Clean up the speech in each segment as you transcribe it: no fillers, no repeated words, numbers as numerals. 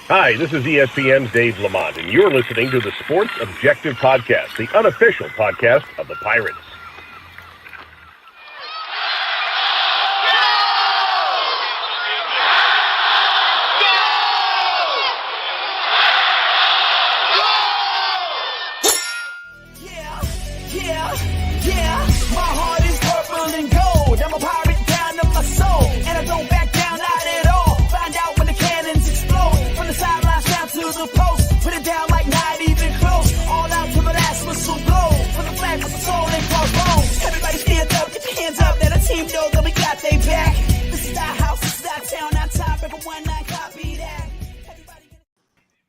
Hi, this is ESPN's Dave Lamont, and you're listening to the Sports Objective Podcast, the unofficial podcast of the Pirates.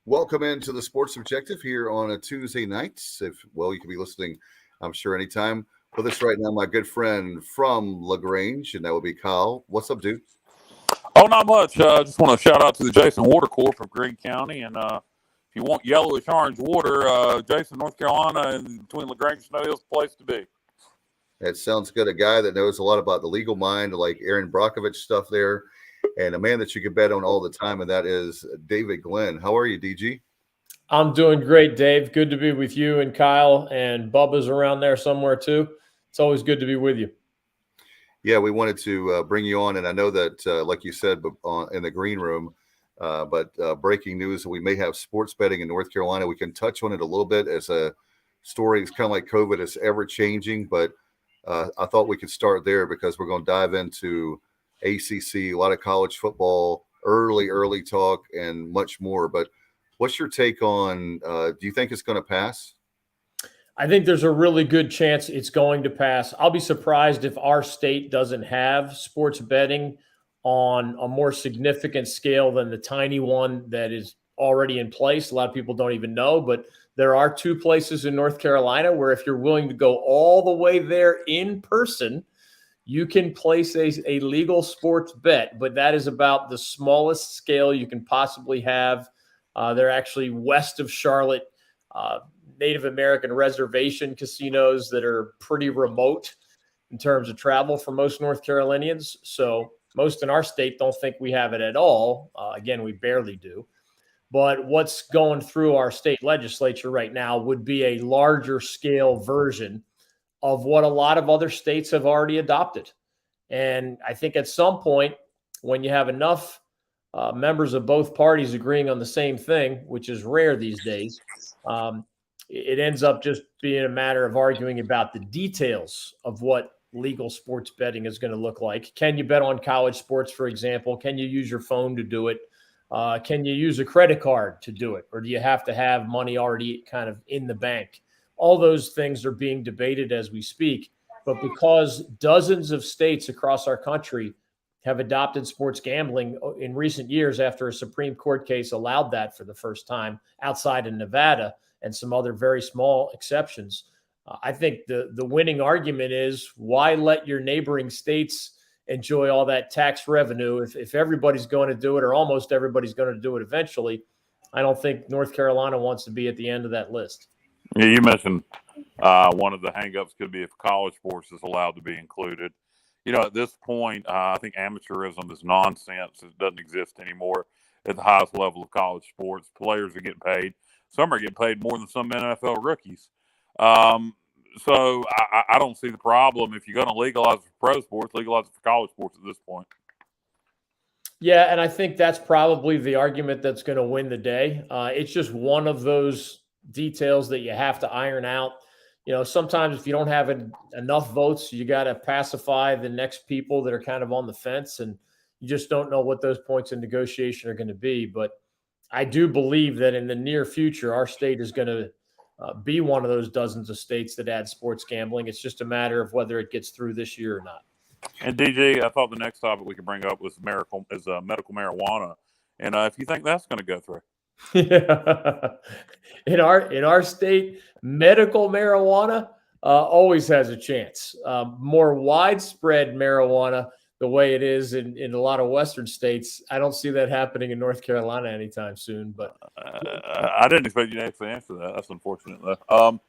Welcome into the Sports Objective here on a Tuesday night. You can be listening, I'm sure, anytime. With us right now, my good friend from LaGrange, and that would be Kyle. What's up, dude? Oh, not much. I just want to shout out to the Jason Water Corp of Greene County. And if you want yellowish orange water, Jason, North Carolina, and between LaGrange and Snow Hill's the place to be. That sounds good. A guy that knows a lot about the legal mind, like Aaron Brockovich stuff there. And a man that you can bet on all the time, and that is David Glenn. How are you, DG? I'm doing great, Dave. Good to be with you and Kyle, and Bubba's around there somewhere too. It's always good to be with you. Yeah, we wanted to bring you on, and I know that, like you said, in the green room, but breaking news, we may have sports betting in North Carolina. We can touch on it a little bit as a story. It's kind of like COVID. It's ever-changing, but I thought we could start there because we're going to dive into ACC, a lot of college football, early talk, and much more. But what's your take on, do you think it's going to pass? I think there's a really good chance it's going to pass. I'll be surprised if our state doesn't have sports betting on a more significant scale than the tiny one that is already in place. A lot of people don't even know, but there are two places in North Carolina where if you're willing to go all the way there in person, you can place a legal sports bet, but that is about the smallest scale you can possibly have. They're actually west of Charlotte, Native American reservation casinos that are pretty remote in terms of travel for most North Carolinians. So most in our state don't think we have it at all. Again, we barely do. But what's going through our state legislature right now would be a larger scale version of what a lot of other states have already adopted. And I think at some point, when you have enough members of both parties agreeing on the same thing, which is rare these days, it ends up just being a matter of arguing about the details of what legal sports betting is going to look like. Can you bet on college sports, for example? Can you use your phone to do it? Can you use a credit card to do it? Or do you have to have money already kind of in the bank? All those things are being debated as we speak. But because dozens of states across our country have adopted sports gambling in recent years after a Supreme Court case allowed that for the first time outside of Nevada and some other very small exceptions, I think the winning argument is why let your neighboring states enjoy all that tax revenue if everybody's going to do it or almost everybody's going to do it eventually. I don't think North Carolina wants to be at the end of that list. Yeah, you mentioned one of the hangups could be if college sports is allowed to be included. You know, at this point, I think amateurism is nonsense. It doesn't exist anymore at the highest level of college sports. Players are getting paid. Some are getting paid more than some NFL rookies. So I don't see the problem. If you're going to legalize it for pro sports, legalize it for college sports at this point. Yeah, and I think that's probably the argument that's going to win the day. It's just one of those details that you have to iron out. You know, sometimes if you don't have enough votes, you got to pacify the next people that are kind of on the fence, and you just don't know what those points in negotiation are going to be. But I do believe that in the near future, our state is going to be one of those dozens of states that add sports gambling. It's just a matter of whether it gets through this year or not. And DG, I thought the next topic we could bring up was medical marijuana, and if you think that's going to go through. Yeah. In our state, medical marijuana always has a chance. More widespread marijuana, the way it is in a lot of Western states, I don't see that happening in North Carolina anytime soon. But I didn't expect you to actually answer that. That's unfortunate, though.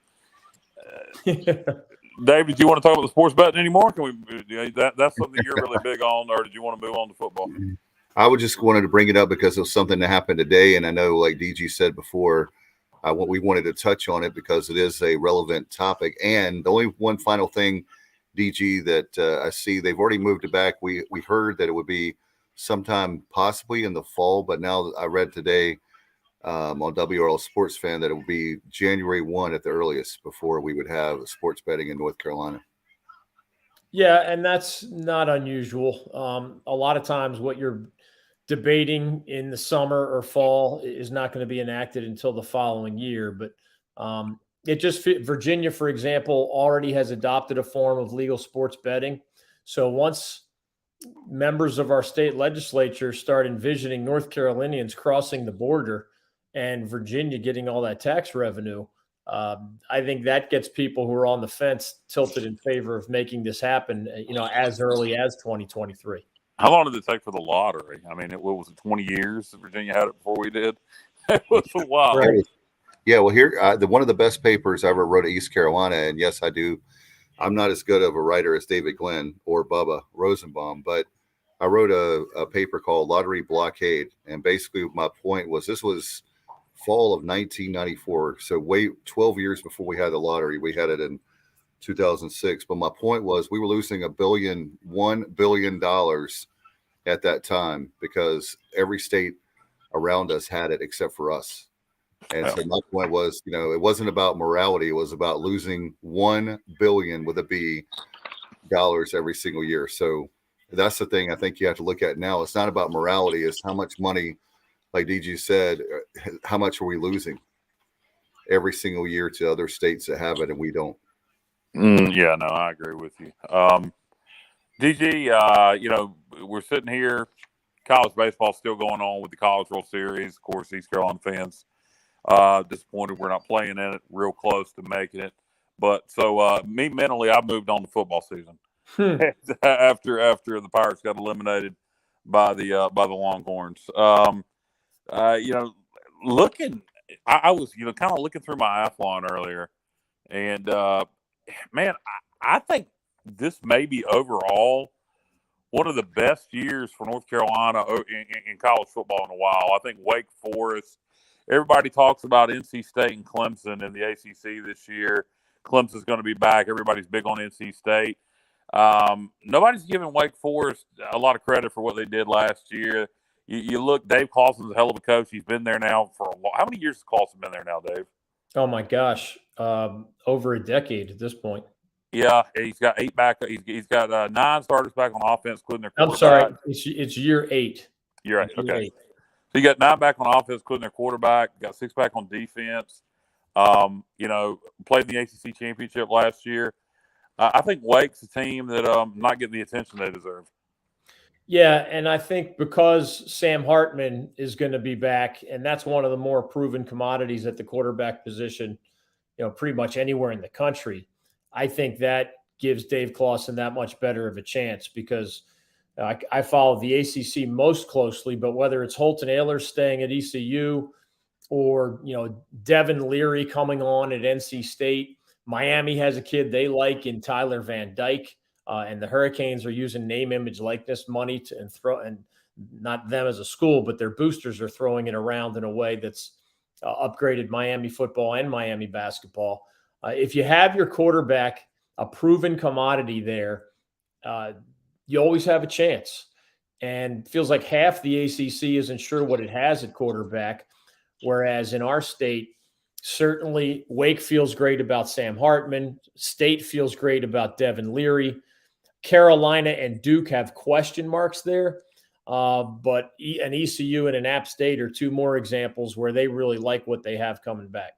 David, do you want to talk about the sports betting anymore? Can we? That's something you're really big on, or did you want to move on to football? I would just wanted to bring it up because it was something that happened today, and I know, like DG said before, we wanted to touch on it because it is a relevant topic. And the only one final thing, DG, that I see, they've already moved it back. We heard that it would be sometime possibly in the fall, but now I read today on WRL Sports Fan that it will be January 1 at the earliest before we would have sports betting in North Carolina. Yeah, and that's not unusual. A lot of times what you're debating in the summer or fall is not going to be enacted until the following year. But it just Virginia, for example, already has adopted a form of legal sports betting. So once members of our state legislature start envisioning North Carolinians crossing the border and Virginia getting all that tax revenue, I think that gets people who are on the fence tilted in favor of making this happen, as early as 2023. How long did it take for the lottery? I mean, what was it, 20 years that Virginia had it before we did? It was a while. Right. Yeah, well, here, one of the best papers I ever wrote at East Carolina, and yes, I do. I'm not as good of a writer as David Glenn or Bubba Rosenbaum, but I wrote a paper called Lottery Blockade. And basically my point was this was fall of 1994. So 12 years before we had the lottery. We had it in 2006. But my point was we were losing $1 billion at that time because every state around us had it except for us. And so my point was, it wasn't about morality. It was about losing $1 billion with a B dollars every single year. So that's the thing I think you have to look at now. It's not about morality. It's how much money, like DG said, how much are we losing every single year to other states that have it and we don't. Yeah, no, I agree with you. DG, we're sitting here. College baseball still going on with the College World Series. Of course, East Carolina fans disappointed we're not playing in it, real close to making it. But so me mentally, I moved on to football season after the Pirates got eliminated by the Longhorns. I was kind of looking through my Athlon earlier, and man, I think this may be overall one of the best years for North Carolina in college football in a while. I think Wake Forest. Everybody talks about NC State and Clemson in the ACC this year. Clemson's going to be back. Everybody's big on NC State. Nobody's giving Wake Forest a lot of credit for what they did last year. You look, Dave Clawson's a hell of a coach. He's been there now for a while. How many years has Clawson been there now, Dave? Oh my gosh, over a decade at this point. Yeah, he's got 8 back. He's got 9 starters back on offense, including their quarterback. I'm sorry, it's year 8. You're right. Okay. So you got 9 back on offense, including their quarterback. Got 6 back on defense. Played in the ACC championship last year. I think Wake's a team that not getting the attention they deserve. Yeah, and I think because Sam Hartman is going to be back, and that's one of the more proven commodities at the quarterback position, pretty much anywhere in the country. I think that gives Dave Clawson that much better of a chance because I follow the ACC most closely, but whether it's Holton Ahlers staying at ECU or, Devin Leary coming on at NC State, Miami has a kid they like in Tyler Van Dyke, and the Hurricanes are using name, image, likeness money and not them as a school, but their boosters are throwing it around in a way that's upgraded Miami football and Miami basketball. If you have your quarterback, a proven commodity there, you always have a chance. And it feels like half the ACC isn't sure what it has at quarterback, whereas in our state, certainly Wake feels great about Sam Hartman. State feels great about Devin Leary. Carolina and Duke have question marks there, but an ECU and an App State are 2 more examples where they really like what they have coming back.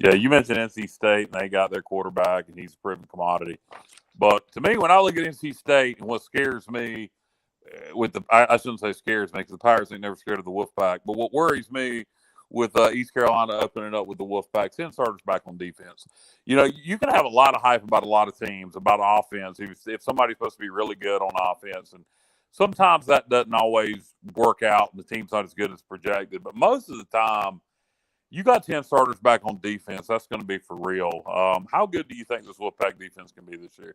Yeah, you mentioned NC State, and they got their quarterback, and he's a proven commodity. But to me, when I look at NC State, and what scares me I shouldn't say scares me because the Pirates ain't never scared of the Wolfpack, but what worries me with East Carolina opening up with the Wolfpack, 10 starters back on defense. You can have a lot of hype about a lot of teams, about offense, if somebody's supposed to be really good on offense. And sometimes that doesn't always work out, and the team's not as good as projected. But most of the time, you got 10 starters back on defense. That's going to be for real. How good do you think this Wolfpack defense can be this year?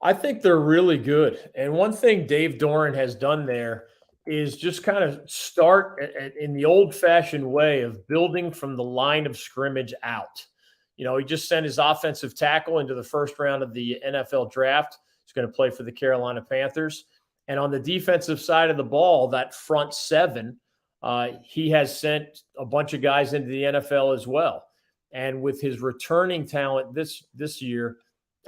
I think they're really good. And one thing Dave Doran has done there is just kind of start in the old-fashioned way of building from the line of scrimmage out. He just sent his offensive tackle into the first round of the NFL draft. He's going to play for the Carolina Panthers. And on the defensive side of the ball, that front seven, he has sent a bunch of guys into the NFL as well. And with his returning talent this year,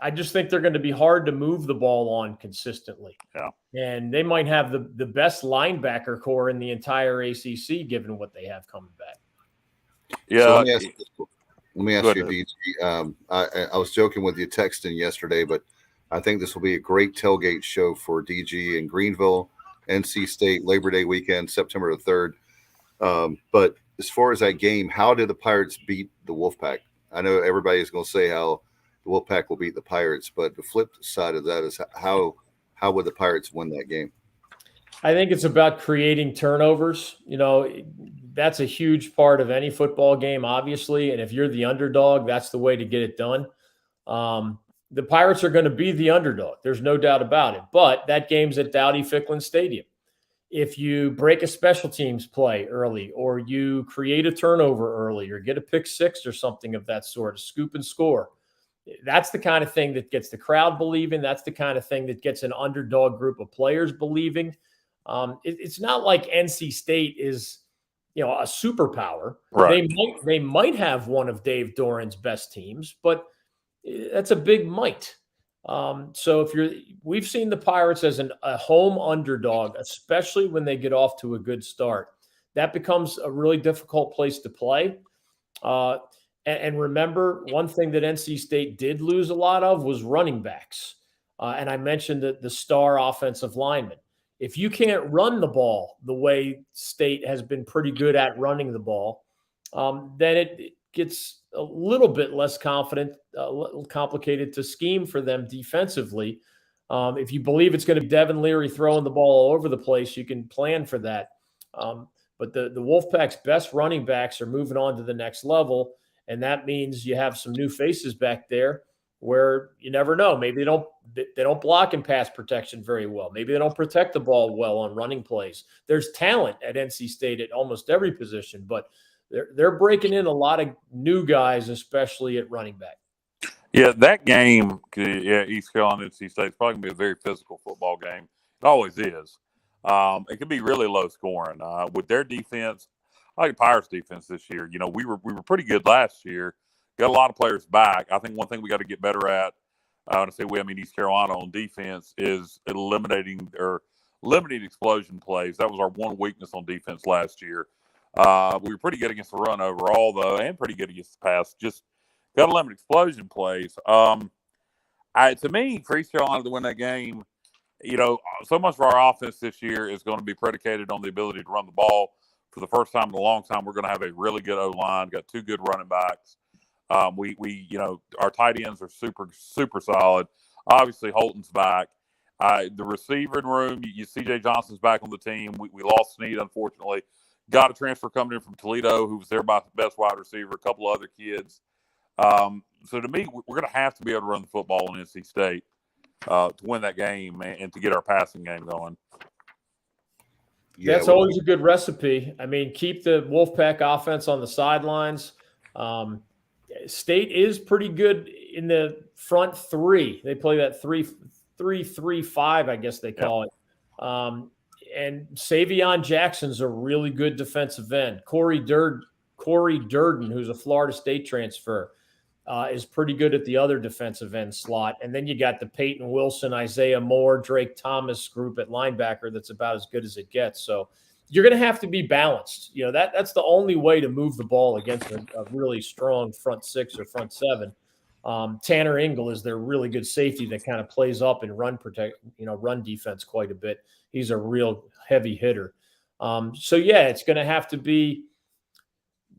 I just think they're going to be hard to move the ball on consistently. Yeah. And they might have the best linebacker core in the entire ACC, given what they have coming back. Yeah. So let me ask you, DG. I was joking with you texting yesterday, but I think this will be a great tailgate show for DG in Greenville, NC State, Labor Day weekend, September the 3rd. But as far as that game, how did the Pirates beat the Wolfpack? I know everybody's going to say how the Wolfpack will beat the Pirates, but the flip side of that is how would the Pirates win that game? I think it's about creating turnovers. That's a huge part of any football game, obviously. And if you're the underdog, that's the way to get it done. The Pirates are going to be the underdog. There's no doubt about it. But that game's at Dowdy-Ficklin Stadium. If you break a special teams play early, or you create a turnover early, or get a pick six or something of that sort, a scoop and score, that's the kind of thing that gets the crowd believing. That's the kind of thing that gets an underdog group of players believing. It's not like NC State is, a superpower. Right. They might have one of Dave Doran's best teams, but that's a big might. So we've seen the Pirates as a home underdog, especially when they get off to a good start. That becomes a really difficult place to play. And remember, one thing that NC State did lose a lot of was running backs. And I mentioned the star offensive lineman. If you can't run the ball the way State has been pretty good at running the ball, then it gets a little bit less complicated to scheme for them defensively. If you believe it's going to be Devin Leary throwing the ball all over the place, you can plan for that. But the Wolfpack's best running backs are moving on to the next level. And that means you have some new faces back there where you never know. Maybe they don't block in pass protection very well. Maybe they don't protect the ball well on running plays. There's talent at NC State at almost every position, but they're breaking in a lot of new guys, especially at running back. Yeah, that game, East Carolina, NC State, is probably going to be a very physical football game. It always is. It could be really low scoring. With their defense, I like Pirates defense this year. We were pretty good last year. Got a lot of players back. I think one thing we got to get better at, when I say we, I mean East Carolina on defense, is eliminating or limiting explosion plays. That was our one weakness on defense last year. We were pretty good against the run overall, though, and pretty good against the pass. Just got to limit explosion plays. To me, for East Carolina to win that game, so much of our offense this year is going to be predicated on the ability to run the ball. For the first time in a long time, we're going to have a really good O-line, got two good running backs. Our tight ends are super, super solid. Obviously, Holton's back. The receiving room, C.J. Johnson's back on the team. We lost Snead, unfortunately. Got a transfer coming in from Toledo, who was their best wide receiver, a couple other kids. So to me, we're going to have to be able to run the football in NC State to win that game and to get our passing game going. Yeah, that's always a good recipe. I mean, keep the Wolfpack offense on the sidelines. State is pretty good in the front three. They play that 3-3-5, I guess they call it. And Savion Jackson's a really good defensive end. Corey Durden, who's a Florida State transfer, is pretty good at the other defensive end slot. And then you got the Peyton Wilson, Isaiah Moore, Drake Thomas group at linebacker that's about as good as it gets. So you're going to have to be balanced. That's the only way to move the ball against a really strong front six or front seven. Tanner Engel is their really good safety that kind of plays up and run defense quite a bit. He's a real heavy hitter. It's going to have to be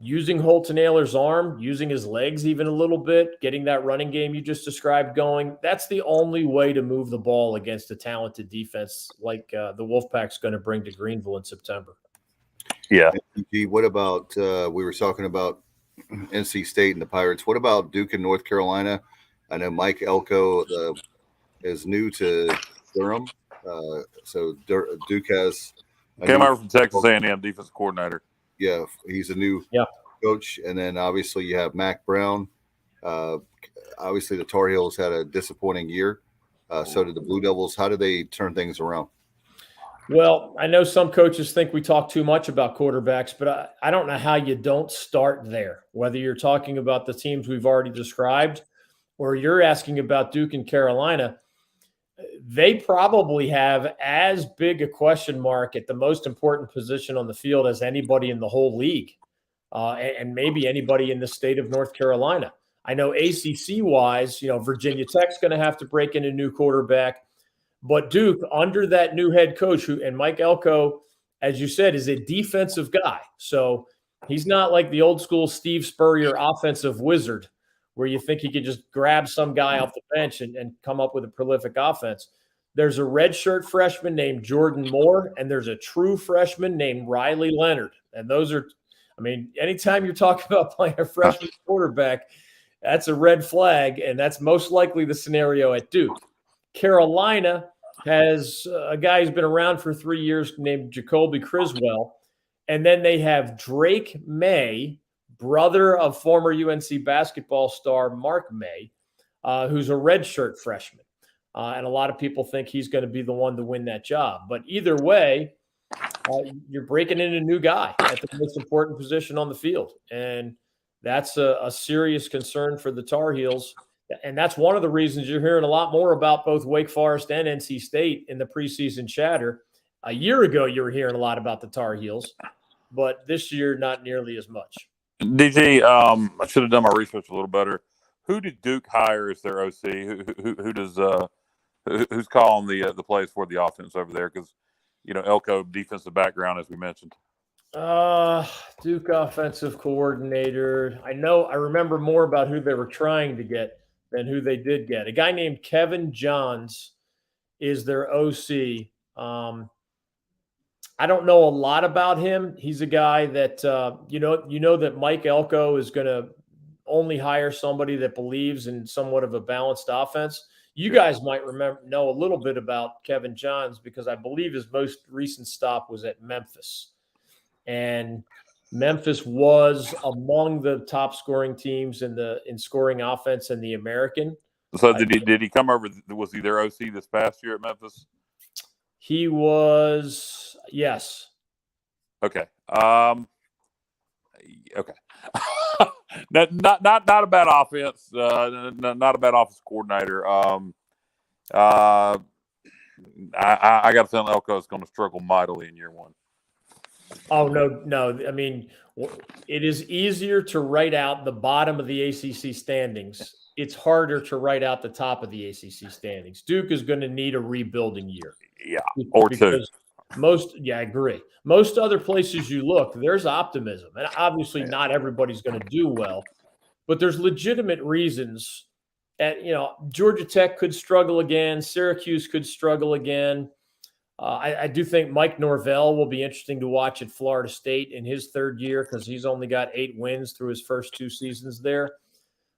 using Holton-Aylor's arm, using his legs even a little bit, getting that running game you just described going. That's the only way to move the ball against a talented defense like the Wolfpack's going to bring to Greenville in September. Yeah. What about we were talking about NC State and the Pirates. What about Duke and North Carolina? I know Mike Elko is new to Durham. So Duke has Came over from Texas A&M, defensive coordinator. Yeah, he's a new coach. And then obviously you have Mac Brown. Obviously the Tar Heels had a disappointing year. So did the Blue Devils. How did they turn things around? Well, I know some coaches think we talk too much about quarterbacks, but I don't know how you don't start there, whether you're talking about the teams we've already described or you're asking about Duke and Carolina. They probably have as big a question mark at the most important position on the field as anybody in the whole league, and maybe anybody in the state of North Carolina. I know ACC-wise, Virginia Tech's going to have to break in a new quarterback. But Duke, under that new head coach, and Mike Elko, as you said, is a defensive guy. So he's not like the old school Steve Spurrier offensive wizard where you think he could just grab some guy off the bench and come up with a prolific offense. There's a redshirt freshman named Jordan Moore, and there's a true freshman named Riley Leonard. And those are, anytime you're talking about playing a freshman quarterback, that's a red flag, and that's most likely the scenario at Duke. Carolina has a guy who's been around for 3 years named Jacoby Criswell. And then they have Drake May, brother of former UNC basketball star Mark May, who's a redshirt freshman. And a lot of people think he's going to be the one to win that job. But either way, you're breaking in a new guy at the most important position on the field. And that's a serious concern for the Tar Heels. And that's one of the reasons you're hearing a lot more about both Wake Forest and NC State in the preseason chatter. A year ago, you were hearing a lot about the Tar Heels, but this year, not nearly as much. DG, I should have done my research a little better. Who did Duke hire as their OC? Who does who's calling the plays for the offense over there? Because Elko defensive background, as we mentioned. Duke offensive coordinator. I remember more about who they were trying to get than who they did get. A guy named Kevin Johns is their OC. I don't know a lot about him. He's a guy that, that Mike Elko is going to only hire somebody that believes in somewhat of a balanced offense. You guys might know a little bit about Kevin Johns because I believe his most recent stop was at Memphis. And Memphis was among the top scoring teams in scoring offense in the American. So did he come over? Was he their OC this past year at Memphis? He was, yes. Okay. Okay. not a bad offense. Not a bad offensive coordinator. I got a feeling Elko is going to struggle mightily in year one. Oh, no. It is easier to write out the bottom of the ACC standings. It's harder to write out the top of the ACC standings. Duke is going to need a rebuilding year. Yeah, or two. I agree. Most other places you look, there's optimism. And obviously not everybody's going to do well, but there's legitimate reasons. Georgia Tech could struggle again. Syracuse could struggle again. I do think Mike Norvell will be interesting to watch at Florida State in his third year because he's only got 8 wins through his first 2 seasons there.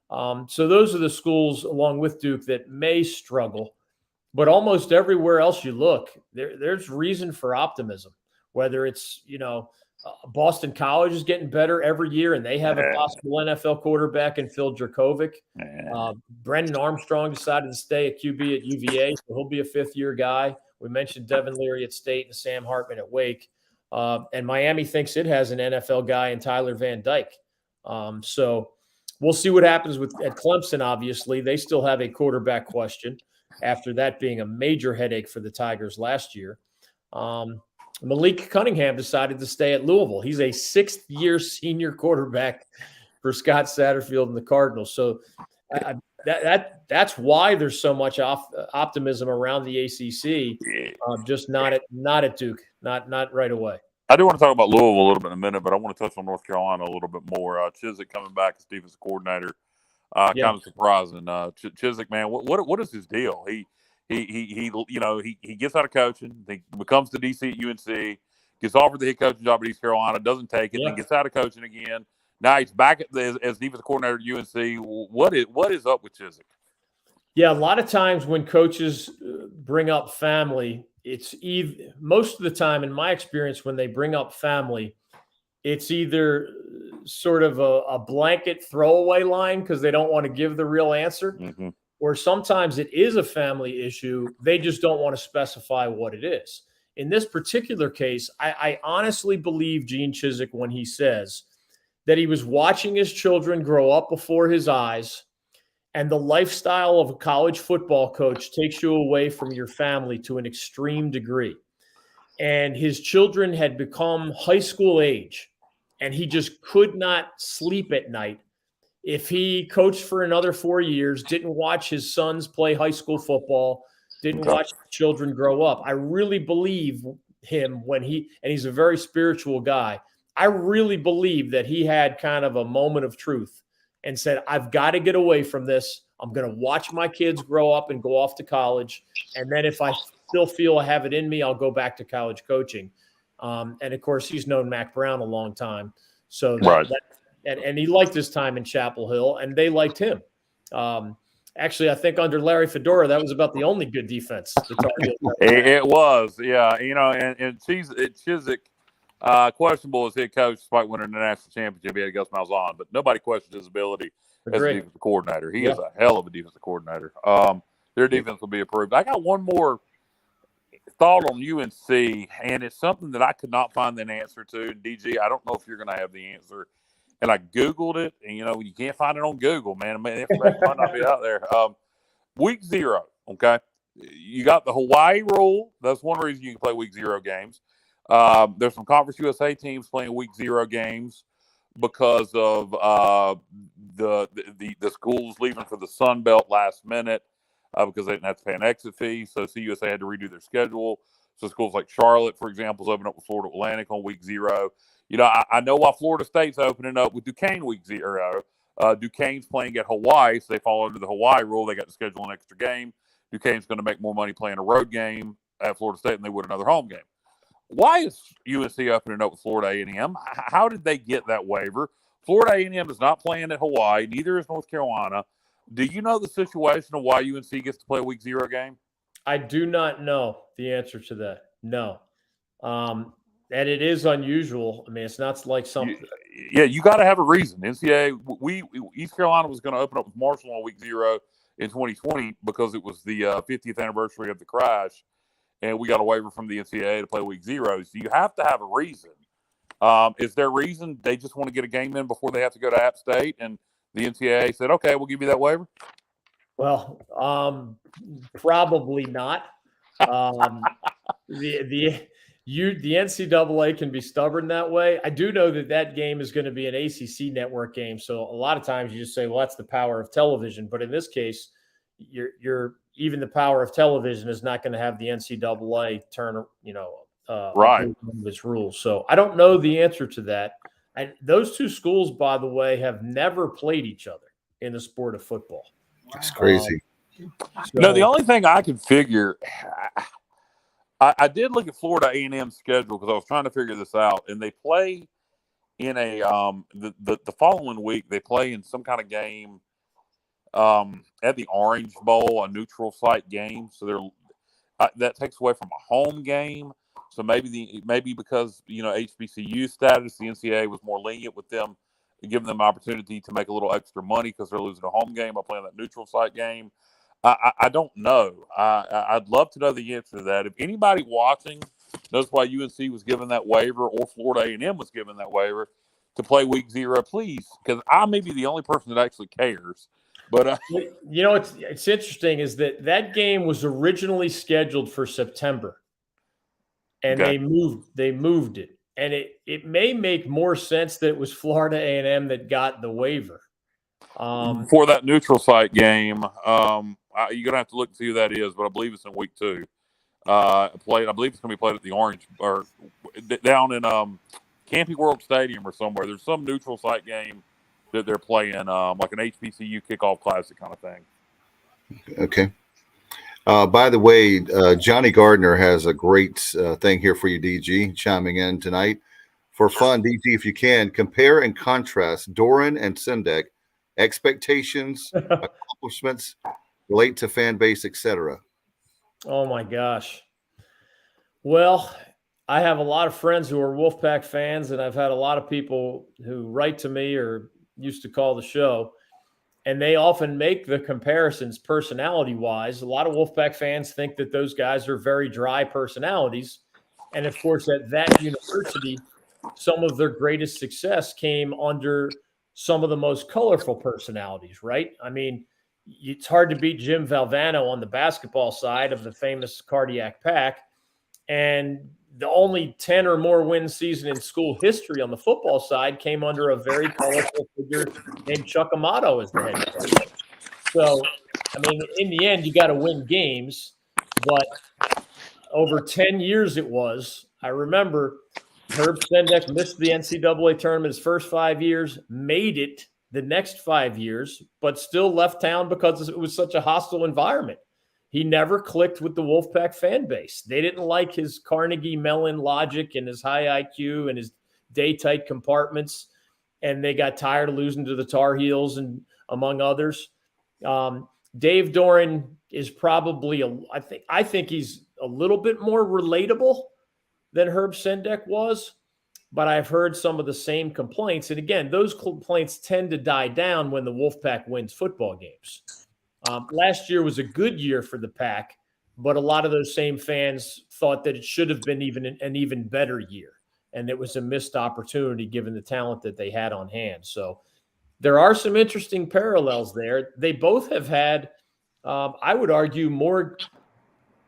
So those are the schools, along with Duke, that may struggle. But almost everywhere else you look, there's reason for optimism, whether it's, Boston College is getting better every year, and they have a possible NFL quarterback in Phil Dracovic. Brendan Armstrong decided to stay at QB at UVA, so he'll be a 5th-year guy. We mentioned Devin Leary at State and Sam Hartman at Wake. And Miami thinks it has an NFL guy in Tyler Van Dyke. So we'll see what happens at Clemson, obviously. They still have a quarterback question after that being a major headache for the Tigers last year. Malik Cunningham decided to stay at Louisville. He's a 6th-year senior quarterback for Scott Satterfield and the Cardinals. So that's why there's so much optimism around the ACC. Just not at Duke, not right away. I do want to talk about Louisville a little bit in a minute, but I want to touch on North Carolina a little bit more. Chiswick coming back as defensive coordinator, kind of surprising. Chiswick, man, what is his deal? He gets out of coaching, he becomes the DC at UNC, gets offered the head coaching job at East Carolina, doesn't take it, then gets out of coaching again. Now he's back as defensive coordinator at UNC. What is up with Chiswick? Yeah, a lot of times when coaches bring up family, it's either, most of the time in my experience, when they bring up family, it's either sort of a blanket throwaway line because they don't want to give the real answer, Mm-hmm. or sometimes it is a family issue. They just don't want to specify what it is. In this particular case, I honestly believe Gene Chizik when he says that he was watching his children grow up before his eyes, and the lifestyle of a college football coach takes you away from your family to an extreme degree. And his children had become high school age, and he just could not sleep at night if he coached for another 4 years, didn't watch his sons play high school football, didn't watch children grow up. I really believe him when he's a very spiritual guy. I really believe that he had kind of a moment of truth and said, I've got to get away from this. I'm going to watch my kids grow up and go off to college. And then if I still feel I have it in me, I'll go back to college coaching. And of course, he's known Mac Brown a long time. So and he liked his time in Chapel Hill, and they liked him. Actually, I think under Larry Fedora, that was about the only good defense. It was, yeah. And Chizik, questionable as head coach despite winning the national championship. He had Gus Malzahn, but nobody questioned his ability as a defensive coordinator. He is a hell of a defensive coordinator. Their defense will be improved. I got one more thought on UNC, and it's something that I could not find an answer to. DG, I don't know if you're going to have the answer. And I Googled it, and, you can't find it on Google, man. The information might not be out there. Week 0, okay? You got the Hawaii rule. That's one reason you can play Week 0 games. There's some Conference USA teams playing Week 0 games because of the schools leaving for the Sun Belt last minute because they didn't have to pay an exit fee. So CUSA had to redo their schedule. So schools like Charlotte, for example, is opening up with Florida Atlantic on Week 0. I know why Florida State's opening up with Duquesne Week 0. Duquesne's playing at Hawaii, so they fall under the Hawaii rule. They got to schedule an extra game. Duquesne's going to make more money playing a road game at Florida State than they would another home game. Why is UNC opening up with Florida A&M? How did they get that waiver? Florida A&M is not playing at Hawaii. Neither is North Carolina. Do you know the situation of why UNC gets to play a Week 0 game? I do not know the answer to that. No. And it is unusual. I mean, it's not like something. Yeah, you got to have a reason. NCAA, East Carolina was going to open up with Marshall on Week 0 in 2020 because it was the 50th anniversary of the crash, and we got a waiver from the NCAA to play Week 0. So you have to have a reason. Is there a reason they just want to get a game in before they have to go to App State, and the NCAA said, okay, we'll give you that waiver? Well, probably not. The NCAA can be stubborn that way. I do know that game is going to be an ACC network game. So a lot of times you just say, well, that's the power of television. But in this case, you're even the power of television is not going to have the NCAA turn, its rules. So I don't know the answer to that. And those two schools, by the way, have never played each other in the sport of football. That's crazy. The only thing I could figure, I did look at Florida A&M's schedule because I was trying to figure this out, and they play in a the following week. They play in some kind of game at the Orange Bowl, a neutral site game. So that takes away from a home game. So maybe because HBCU status, the NCAA was more lenient with them, giving them opportunity to make a little extra money because they're losing a home game by playing that neutral site game. I don't know. I'd love to know the answer to that. If anybody watching knows why UNC was given that waiver or Florida A&M was given that waiver to play Week 0, please, because I may be the only person that actually cares. But it's interesting is that game was originally scheduled for September, and they moved it, and it may make more sense that it was Florida A&M that got the waiver for that neutral site game. You're gonna have to look and see who that is, but I believe it's in Week 2. I believe it's gonna be played at the Orange or down in Camping World Stadium or somewhere. There's some neutral site game that they're playing, like an HBCU kickoff classic kind of thing. Okay. By the way, Johnny Gardner has a great thing here for you, DG, chiming in tonight. For fun, DG, if you can, compare and contrast Doran and Sendek, expectations, accomplishments, relate to fan base, etc. Oh, my gosh. Well, I have a lot of friends who are Wolfpack fans, and I've had a lot of people who write to me or used to call the show, and they often make the comparisons personality wise. A lot of Wolfpack fans think that those guys are very dry personalities. And of course, at that university, some of their greatest success came under some of the most colorful personalities, right? I mean, it's hard to beat Jim Valvano on the basketball side of the famous Cardiac Pack. And the only 10 or more win season in school history on the football side came under a very colorful figure named Chuck Amato as the head coach. So, I mean, in the end, you got to win games, but over 10 years it was. I remember Herb Sendek missed the NCAA tournament his first 5 years, made it the next 5 years, but still left town because it was such a hostile environment. He never clicked with the Wolfpack fan base. They didn't like his Carnegie Mellon logic and his high IQ and his day-tight compartments, and they got tired of losing to the Tar Heels and among others. Dave Doran is probably I think he's a little bit more relatable than Herb Sendek was, but I've heard some of the same complaints. And again, those complaints tend to die down when the Wolfpack wins football games. Last year was a good year for the Pack, but a lot of those same fans thought that it should have been an even better year, and it was a missed opportunity given the talent that they had on hand. So there are some interesting parallels there. They both have had, I would argue,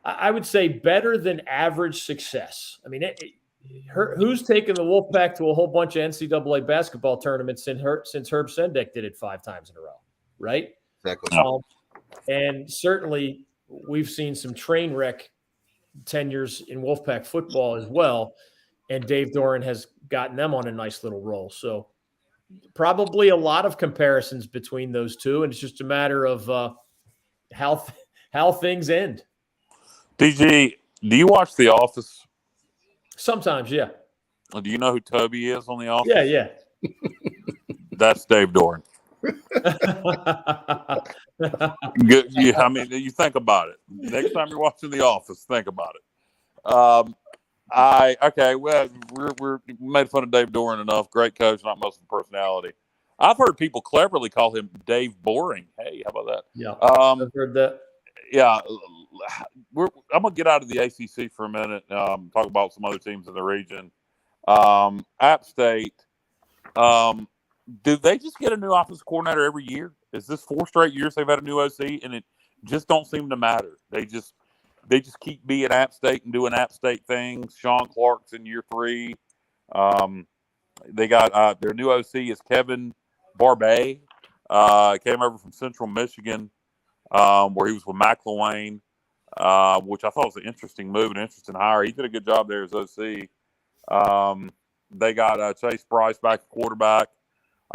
I would say better than average success. I mean, who's taken the Wolfpack to a whole bunch of NCAA basketball tournaments since Herb Sendek did it 5 times in a row, right? Exactly. And certainly we've seen some train wreck tenures in Wolfpack football as well. And Dave Doran has gotten them on a nice little roll. So probably a lot of comparisons between those two. And it's just a matter of how things end. DG, do you watch The Office? Sometimes, yeah. Do you know who Toby is on The Office? Yeah. That's Dave Doran. Good. Yeah, I mean, you think about it. Next time you're watching The Office, think about it. Well, we're made fun of Dave Doran enough. Great coach, not much of a personality. I've heard people cleverly call him Dave Boring. Hey, how about that? Yeah, I've heard that. Yeah, I'm gonna get out of the ACC for a minute. Talk about some other teams in the region. App State. Do they just get a new offensive coordinator every year? Is this 4 straight years they've had a new OC, and it just don't seem to matter? They just keep being App State and doing App State things. Sean Clark's in year 3. They got their new OC is Kevin Barbay. Came over from Central Michigan, where he was with McElwain, which I thought was an interesting move, an interesting hire. He did a good job there as OC. They got Chase Bryce back at quarterback.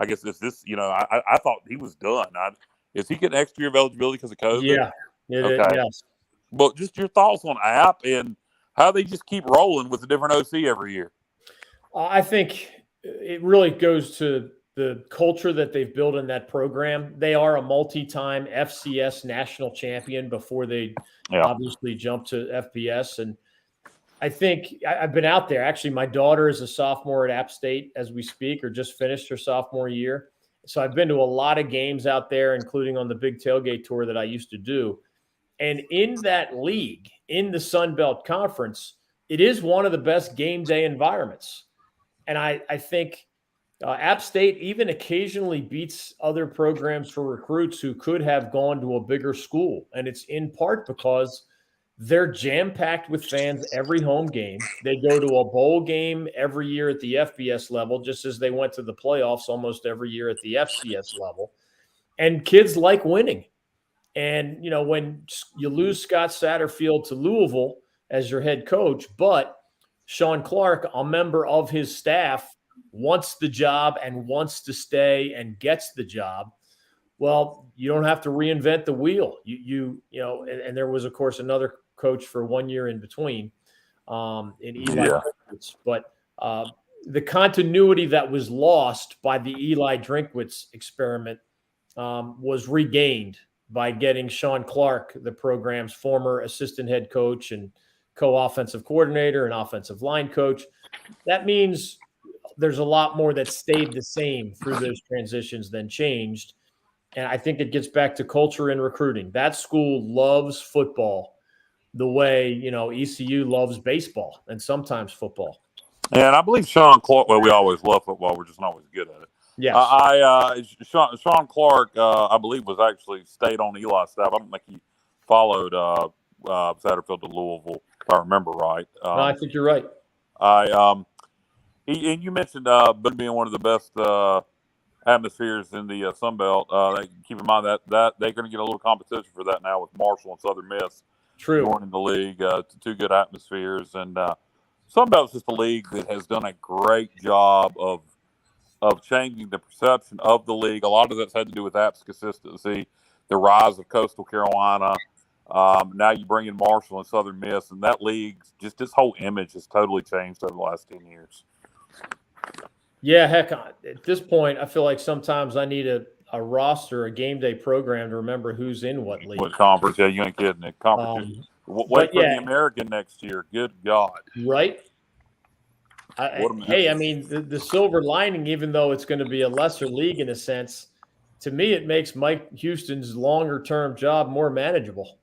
I guess I thought he was done. Is he getting an extra year of eligibility because of COVID? Yeah. Yes. But just your thoughts on App and how they just keep rolling with a different OC every year. I think it really goes to the culture that they've built in that program. They are a multi-time FCS national champion before they obviously jump to FBS. And I think I've been out there. Actually, my daughter is a sophomore at App State as we speak, or just finished her sophomore year. So I've been to a lot of games out there, including on the big tailgate tour that I used to do. And in that league, in the Sun Belt Conference, it is one of the best game day environments. And I think App State even occasionally beats other programs for recruits who could have gone to a bigger school. And it's in part because they're jam-packed with fans every home game. They go to a bowl game every year at the FBS level, just as they went to the playoffs almost every year at the FCS level. And kids like winning. And, when you lose Scott Satterfield to Louisville as your head coach, but Sean Clark, a member of his staff, wants the job and wants to stay and gets the job, well, you don't have to reinvent the wheel. And there was, of course, another coach for 1 year in between in Eli. Yeah. But the continuity that was lost by the Eli Drinkwitz experiment was regained by getting Sean Clark, the program's former assistant head coach and co-offensive coordinator, an offensive line coach. That means there's a lot more that stayed the same through those transitions than changed. And I think it gets back to culture and recruiting. That school loves football the way, ECU loves baseball and sometimes football. And I believe Sean Clark, well, we always love football. We're just not always good at it. Yes. Sean Clark, I believe, was actually stayed on Eli's staff. I don't think he followed Satterfield to Louisville, if I remember right. No, I think you're right. And you mentioned being one of the best atmospheres in the Sun Belt. Keep in mind that they're going to get a little competition for that now with Marshall and Southern Miss joining the league. Two good atmospheres, and Sun Belt's just a league that has done a great job of changing the perception of the league. A lot of that's had to do with App's consistency, the rise of Coastal Carolina. Now you bring in Marshall and Southern Miss, and that league, just this whole image has totally changed over the last 10 years. Yeah, heck, at this point, I feel like sometimes I need a roster, a game day program to remember who's in what league. What conference? Yeah, you ain't kidding it. Conference. Wait for the American next year. Good God. Right? The silver lining, even though it's going to be a lesser league in a sense, to me, it makes Mike Houston's longer-term job more manageable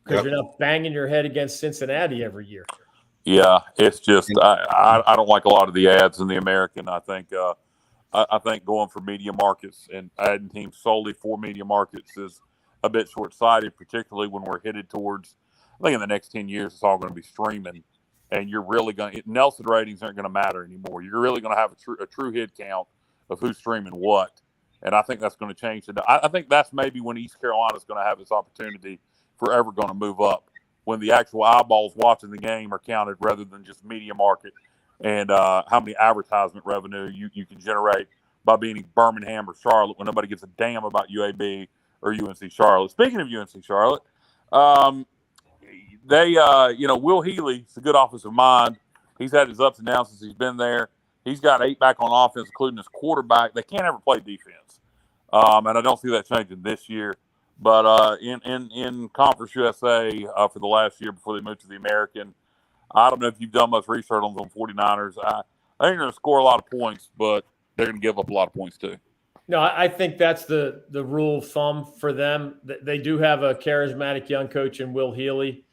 because you're not banging your head against Cincinnati every year. Yeah, it's just I don't like a lot of the ads in the American. I think going for media markets and adding teams solely for media markets is a bit short-sighted, particularly when we're headed towards, I think in the next 10 years, it's all going to be streaming. And you're really going to – Nelson ratings aren't going to matter anymore. You're really going to have a true head count of who's streaming what. And I think that's going to change. I think that's maybe when East Carolina is going to have its opportunity forever going to move up, when the actual eyeballs watching the game are counted rather than just media market and how many advertisement revenue you can generate by being in Birmingham or Charlotte when nobody gives a damn about UAB or UNC Charlotte. Speaking of UNC Charlotte, Will Healy is a good offensive mind. He's had his ups and downs since he's been there. He's got 8 back on offense, including his quarterback. They can't ever play defense. And I don't see that changing this year. But in Conference USA for the last year before they moved to the American, I don't know if you've done much research on the 49ers. I think they're going to score a lot of points, but they're going to give up a lot of points too. No, I think that's the rule of thumb for them. They do have a charismatic young coach in Will Healy.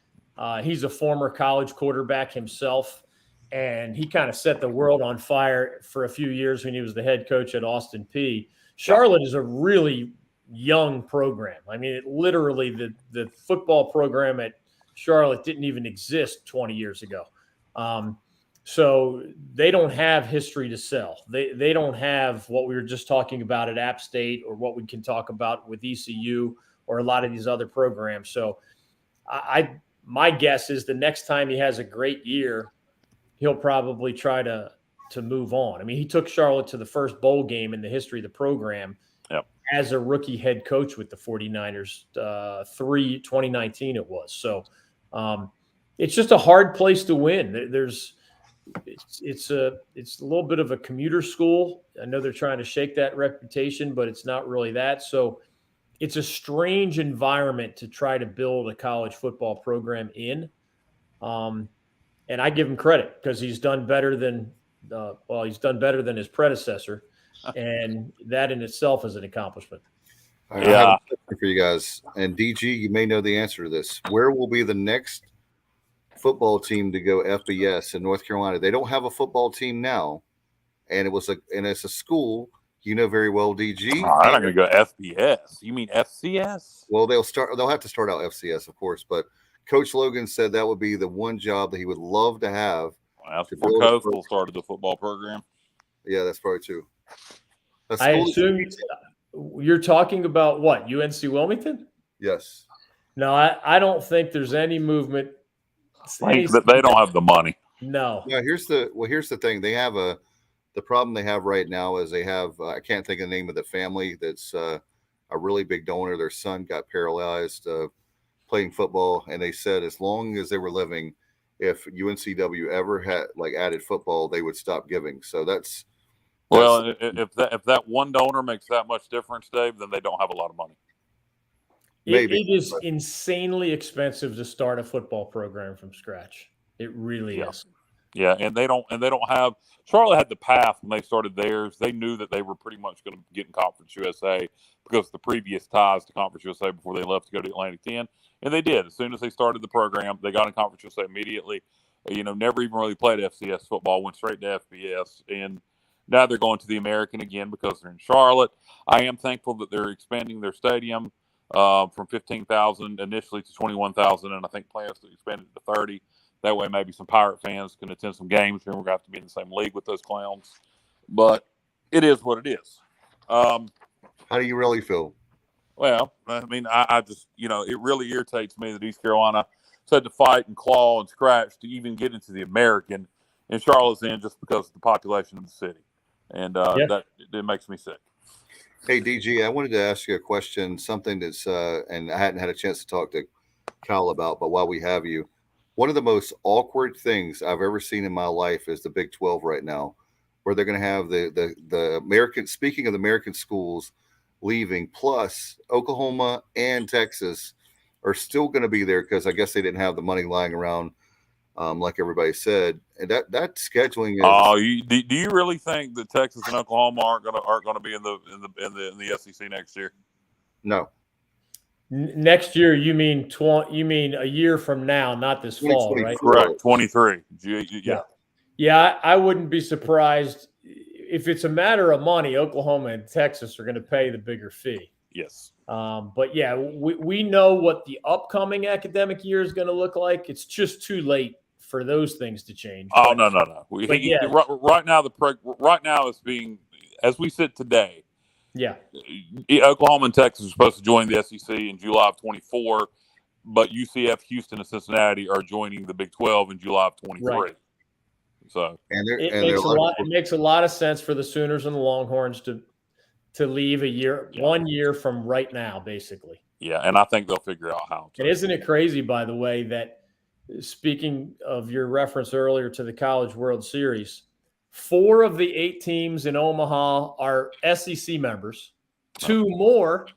He's a former college quarterback himself, and he kind of set the world on fire for a few years when he was the head coach at Austin Peay. Charlotte is a really young program. I mean, literally the football program at Charlotte didn't even exist 20 years ago. So they don't have history to sell. They don't have what we were just talking about at App State or what we can talk about with ECU or a lot of these other programs. So my guess is the next time he has a great year, he'll probably try to move on. I mean, he took Charlotte to the first bowl game in the history of the program as a rookie head coach with the 49ers, 2019 it was. So it's just a hard place to win. It's a little bit of a commuter school. I know they're trying to shake that reputation, but it's not really that. So it's a strange environment to try to build a college football program in. And I give him credit because he's done better than his predecessor. And that in itself is an accomplishment. I have a question for you guys. And DG, you may know the answer to this. Where will be the next football team to go FBS in North Carolina? They don't have a football team now. And it's a school you know very well, DG. I'm not going to go FBS. You mean FCS? Well, they'll have to start out FCS, of course. But Coach Logan said that would be the one job that he would love to have. Well, before Coastal started the football program. Yeah, that's probably true. I assume you're talking about what, UNC Wilmington? Yes. No, I don't think there's any movement. They don't have the money. No. Yeah, here's the thing. They have the problem they have right now is they have I can't think of the name of the family that's a really big donor. Their son got paralyzed playing football, and they said as long as they were living, if UNCW ever had added football, they would stop giving. So that's if that one donor makes that much difference, Dave, then they don't have a lot of money. It is insanely expensive to start a football program from scratch. It really is. Yeah, and they don't have Charlotte had the path when they started theirs. They knew that they were pretty much going to get in Conference USA because of the previous ties to Conference USA before they left to go to Atlantic 10, and they did. As soon as they started the program, they got in Conference USA immediately. Never even really played FCS football, went straight to FBS, and now they're going to the American again because they're in Charlotte. I am thankful that they're expanding their stadium from 15,000 initially to 21,000, and I think plans to expand it to 30. That way, maybe some Pirate fans can attend some games. We're going to have to be in the same league with those clowns. But it is what it is. How do you really feel? Well, I mean, I just, it really irritates me that East Carolina had to fight and claw and scratch to even get into the American, and Charlotte's in just because of the population of the city. And that it makes me sick. Hey, DG, I wanted to ask you a question, something that's, and I hadn't had a chance to talk to Cal about, but while we have you, one of the most awkward things I've ever seen in my life is the Big 12 right now, where they're going to have the American, speaking of the American schools leaving, plus Oklahoma and Texas are still going to be there because I guess they didn't have the money lying around, like everybody said. And that scheduling is. Oh, do you really think that Texas and Oklahoma aren't going to be in the SEC next year? No. Next year, you mean a year from now, not this fall, right? Correct, 23. Yeah. I wouldn't be surprised if it's a matter of money. Oklahoma and Texas are going to pay the bigger fee. Yes. But yeah, we know what the upcoming academic year is going to look like. It's just too late for those things to change. Oh, no. Right now it's being, as we sit today. Yeah. Oklahoma and Texas are supposed to join the SEC in July of 24, but UCF, Houston, and Cincinnati are joining the Big 12 in July of 23. Right. So it makes a lot of sense for the Sooners and the Longhorns to leave 1 year from right now, basically. Yeah, and I think they'll figure out how to. And isn't it crazy, by the way, that speaking of your reference earlier to the College World Series, 4 of the 8 teams in Omaha are SEC members. 2 more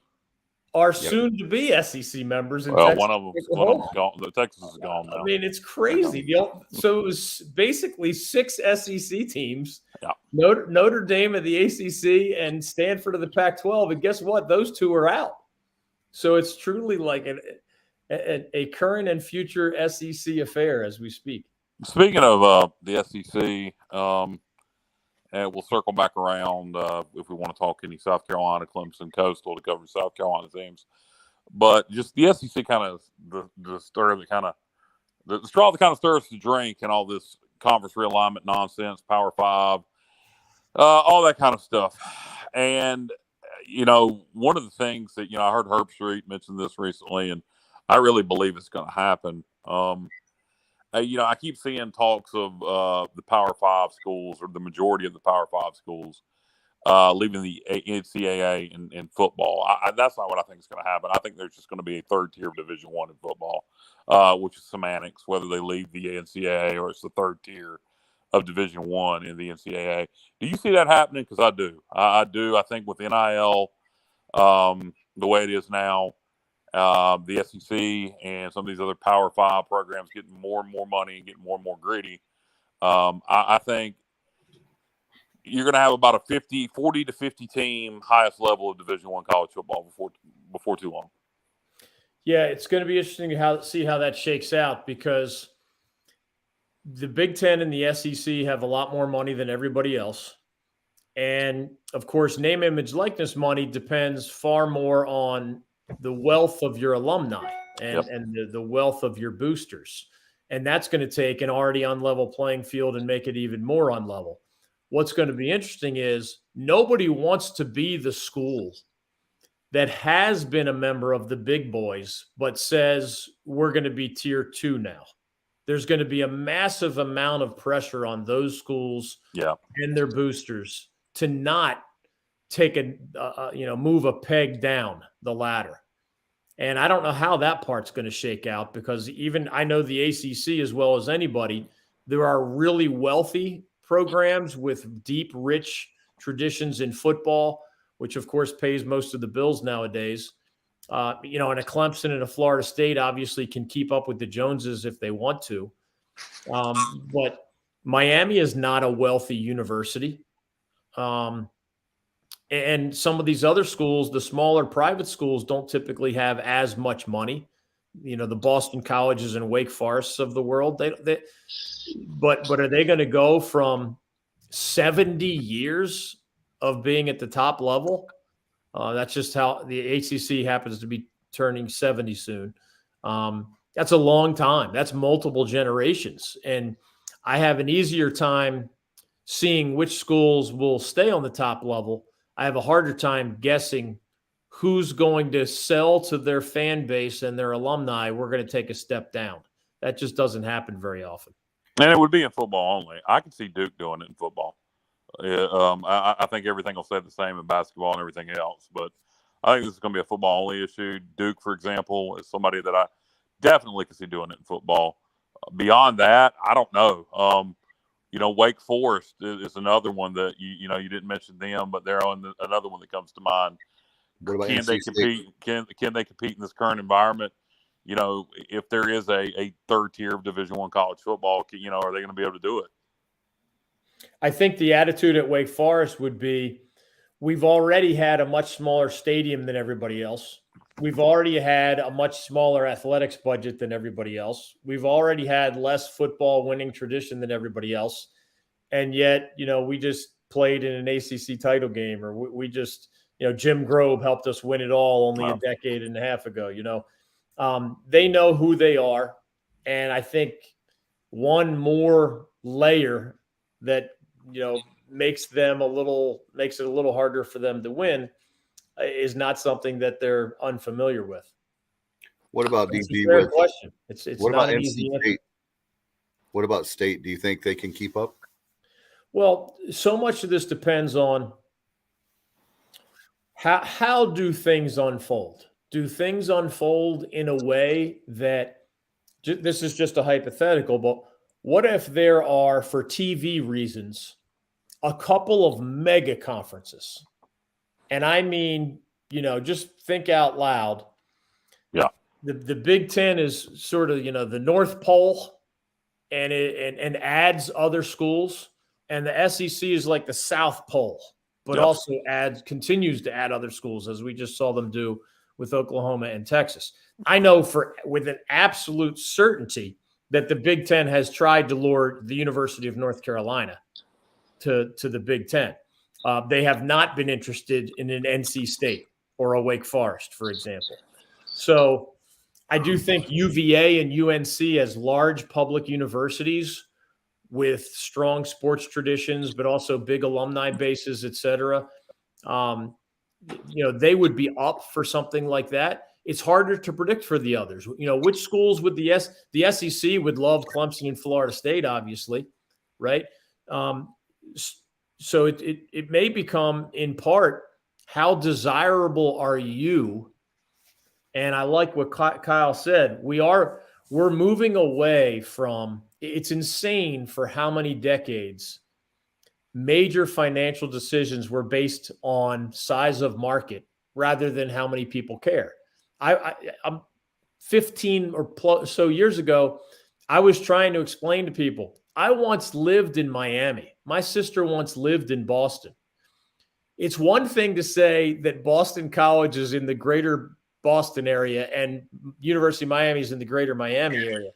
are soon to be SEC members. In Texas. One of them's gone. The Texas is gone now. I mean, it's crazy. So it was basically 6 SEC teams. Yeah. Notre Dame of the ACC and Stanford of the Pac-12. And guess what? Those 2 are out. So it's truly like a current and future SEC affair as we speak. Speaking of the SEC, and we'll circle back around if we want to talk any South Carolina, Clemson, Coastal to cover South Carolina teams. But just the SEC kind of the straw that kind of stirs the drink and all this conference realignment nonsense, Power 5, all that kind of stuff. And, one of the things that, I heard Herb Street mention this recently, and I really believe it's going to happen. I keep seeing talks of the Power 5 schools, or the majority of the Power 5 schools, leaving the NCAA in football. That's not what I think is going to happen. I think there's just going to be a third tier of Division I in football, which is semantics, whether they leave the NCAA or it's the third tier of Division I in the NCAA. Do you see that happening? Because I do. I do. I think with NIL, the way it is now, the SEC and some of these other Power 5 programs getting more and more money and getting more and more greedy. I think you're going to have about a 40 to 50 team highest level of Division I college football before too long. Yeah, it's going to be interesting to see how that shakes out, because the Big Ten and the SEC have a lot more money than everybody else. And, of course, name, image, likeness money depends far more on the wealth of your alumni and the wealth of your boosters. And that's going to take an already unlevel playing field and make it even more unlevel. What's going to be interesting is nobody wants to be the school that has been a member of the big boys, but says we're going to be tier 2 now. There's going to be a massive amount of pressure on those schools and their boosters to not take move a peg down the ladder. And I don't know how that part's going to shake out, because even I know the ACC as well as anybody, there are really wealthy programs with deep, rich traditions in football, which of course pays most of the bills nowadays. And a Clemson and a Florida State obviously can keep up with the Joneses if they want to. But Miami is not a wealthy university. And some of these other schools, the smaller private schools, don't typically have as much money. The Boston Colleges and Wake Forests of the world. But are they going to go from 70 years of being at the top level? That's just how the ACC happens to be turning 70 soon. That's a long time. That's multiple generations. And I have an easier time seeing which schools will stay on the top level. I have a harder time guessing who's going to sell to their fan base and their alumni. We're going to take a step down. That just doesn't happen very often. And it would be in football only. I can see Duke doing it in football. I think everything will stay the same in basketball and everything else. But I think this is going to be a football only issue. Duke, for example, is somebody that I definitely can see doing it in football. Beyond that, I don't know. Wake Forest is another one that you didn't mention them, but they're on another one that comes to mind. What about Can they compete? Can they compete in this current environment? If there is a third tier of Division I college football, are they going to be able to do it? I think the attitude at Wake Forest would be, we've already had a much smaller stadium than everybody else. We've already had a much smaller athletics budget than everybody else. We've already had less football winning tradition than everybody else. And yet, we just played in an ACC title game, or we just, Jim Grobe helped us win it all only a decade and a half ago. They know who they are. And I think one more layer that, makes it a little harder for them to win is not something that they're unfamiliar with. What about That's DB? a fair question. It's what not about an NC easy answer. State? What about State? Do you think they can keep up? Well, so much of this depends on how do things unfold? Do things unfold in a way that this is just a hypothetical, but what if there are, for TV reasons, a couple of mega conferences? And I mean, just think out loud. Yeah. The Big Ten is sort of, the North Pole and adds other schools. And the SEC is like the South Pole, but also continues to add other schools, as we just saw them do with Oklahoma and Texas. I know with an absolute certainty that the Big Ten has tried to lure the University of North Carolina to the Big Ten. They have not been interested in an NC State or a Wake Forest, for example. So I do think UVA and UNC, as large public universities with strong sports traditions, but also big alumni bases, et cetera, they would be up for something like that. It's harder to predict for the others. Which schools would the SEC would love Clemson and Florida State, obviously, right? So it may become, in part, how desirable are you? And I like what Kyle said. We're moving away from. It's insane for how many decades major financial decisions were based on size of market rather than how many people care. I'm 15 or so years ago, I was trying to explain to people, I once lived in Miami. My sister once lived in Boston. It's one thing to say that Boston College is in the greater Boston area and University of Miami is in the greater Miami area.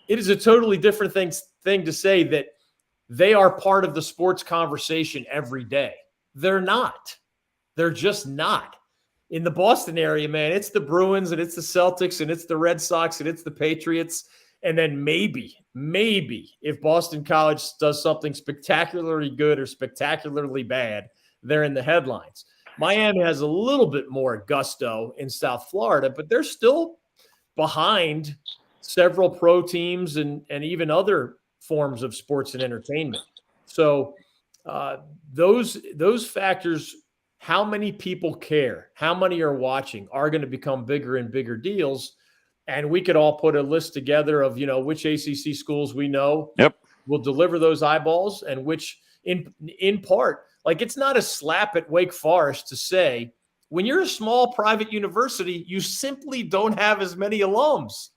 It is a totally different thing to say that they are part of the sports conversation every day. They're not. They're just not. In the Boston area, man, it's the Bruins and it's the Celtics and it's the Red Sox and it's the Patriots. And then maybe if Boston College does something spectacularly good or spectacularly bad, they're in the headlines. Miami has a little bit more gusto in South Florida, but they're still behind several pro teams and even other forms of sports and entertainment. So those factors, how many people care, how many are watching, are going to become bigger and bigger deals. And we could all put a list together of, which ACC schools we know will deliver those eyeballs and which in part, like it's not a slap at Wake Forest to say, when you're a small private university, you simply don't have as many alums.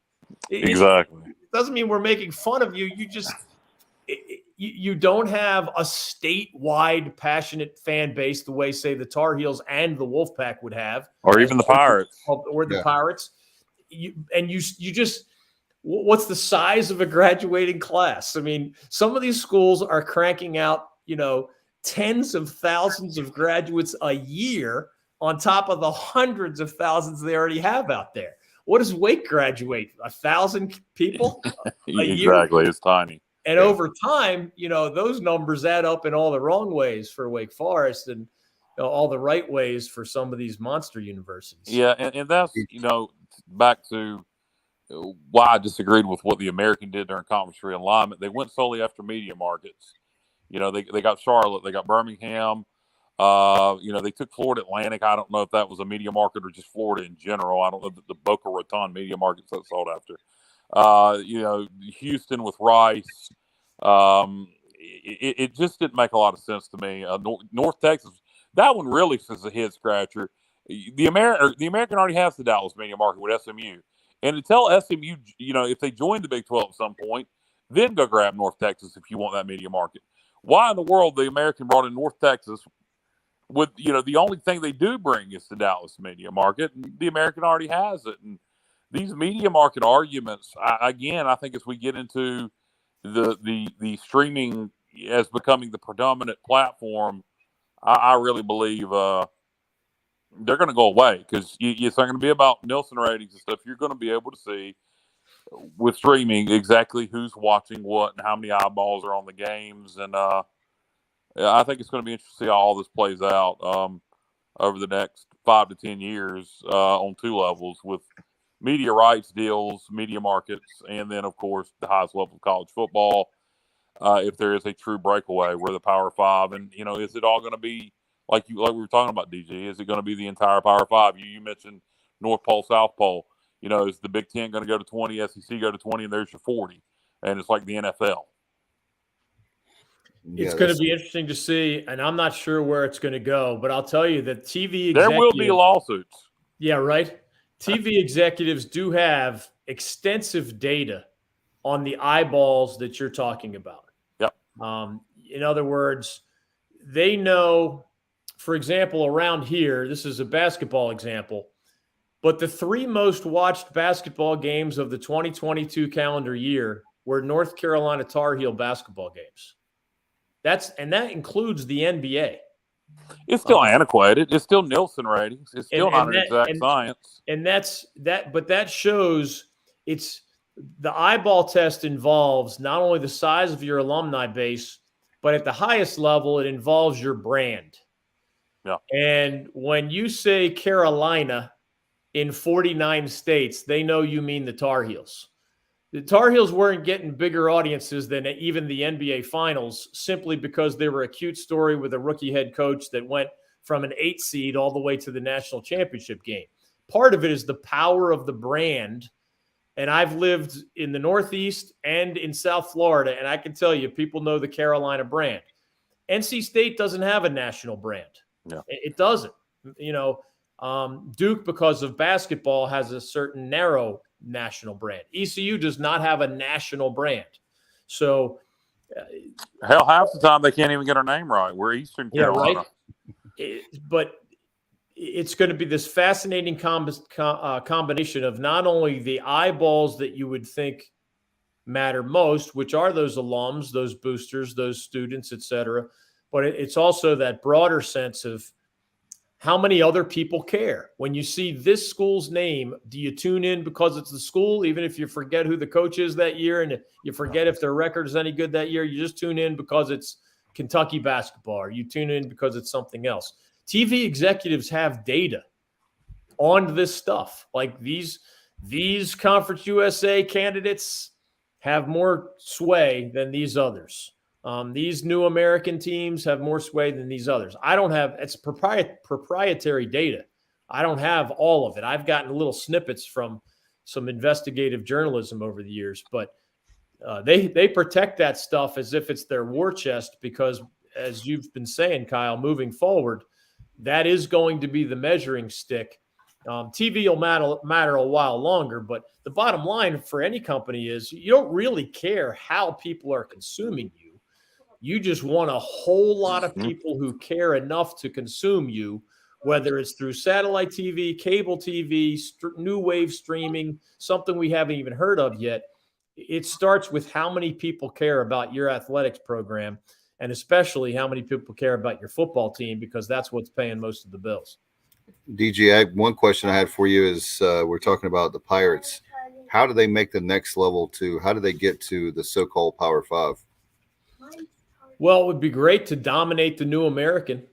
Exactly. It doesn't mean we're making fun of you. You don't have a statewide passionate fan base the way, say, the Tar Heels and the Wolfpack would have, Or even the Pirates. or the Pirates. You just, what's the size of a graduating class? I mean, some of these schools are cranking out, tens of thousands of graduates a year on top of the hundreds of thousands they already have out there. What does Wake graduate? 1,000 people a year? Exactly. It's tiny. And over time, those numbers add up in all the wrong ways for Wake Forest and all the right ways for some of these monster universities. Yeah, and that's, back to why I disagreed with what the American did during conference realignment. They went solely after media markets. They got Charlotte, they got Birmingham. They took Florida Atlantic. I don't know if that was a media market or just Florida in general. I don't know the Boca Raton media markets that sold after. Houston with Rice. It just didn't make a lot of sense to me. North Texas, that one really is a head scratcher. The American already has the Dallas media market with SMU, and to tell SMU, if they join the Big 12 at some point, then go grab North Texas if you want that media market. Why in the world the American brought in North Texas? With the only thing they do bring is the Dallas media market. The American already has it, and these media market arguments. I think as we get into the streaming as becoming the predominant platform, I really believe they're going to go away because it's not going to be about Nielsen ratings and stuff. You're going to be able to see with streaming exactly who's watching what and how many eyeballs are on the games, and I think it's going to be interesting to see how all this plays out over the next 5 to 10 years on two levels with media rights deals, media markets, and then, of course, the highest level of college football. If there is a true breakaway where the Power Five, and is it all going to be like we were talking about, DG? Is it going to be the entire Power Five? You mentioned North Pole, South Pole. Is the Big Ten going to go to 20, SEC go to 20, and there's your 40, and it's like the NFL. It's going to be interesting to see, and I'm not sure where it's going to go, but I'll tell you that TV executives, there will be lawsuits. Yeah, right. TV executives do have extensive data on the eyeballs that you're talking about. Yep. In other words, they know, for example, around here, this is a basketball example, but the 3 most watched basketball games of the 2022 calendar year were North Carolina Tar Heel basketball games. That includes the NBA. It's still antiquated. It's still Nielsen ratings. It's still not an exact science. And but that shows it's the eyeball test involves not only the size of your alumni base, but at the highest level, it involves your brand. Yeah. And when you say Carolina in 49 states, they know you mean the Tar Heels. The Tar Heels weren't getting bigger audiences than even the NBA Finals simply because they were a cute story with a rookie head coach that went from an 8 seed all the way to the national championship game. Part of it is the power of the brand. And I've lived in the Northeast and in South Florida, and I can tell you people know the Carolina brand. NC State doesn't have a national brand. Yeah. It doesn't. Duke, because of basketball, has a certain narrow national brand. ECU does not have a national brand. So hell, half the time they can't even get our name right. We're Eastern Carolina. Yeah, right. But it's going to be this fascinating combination of not only the eyeballs that you would think matter most, which are those alums, those boosters, those students, et cetera, but it's also that broader sense of how many other people care. When you see this school's name, do you tune in because it's the school, even if you forget who the coach is that year and you forget if their record is any good that year? You just tune in because it's Kentucky basketball, or you tune in because it's something else. TV executives have data on this stuff. Like these Conference USA candidates have more sway than these others. These new American teams have more sway than these others. I don't have – it's proprietary data. I don't have all of it. I've gotten little snippets from some investigative journalism over the years, but they protect that stuff as if it's their war chest because, as you've been saying, Kyle, moving forward, that is going to be the measuring stick. TV will matter a while longer, but the bottom line for any company is you don't really care how people are consuming you. You just want a whole lot of people who care enough to consume you, whether it's through satellite TV, cable TV, new wave streaming, something we haven't even heard of yet. It starts with how many people care about your athletics program, and especially how many people care about your football team, because that's what's paying most of the bills. DG, one question I had for you is we're talking about the Pirates. How do they make the next level how do they get to the so-called Power Five? Well, it would be great to dominate the new American,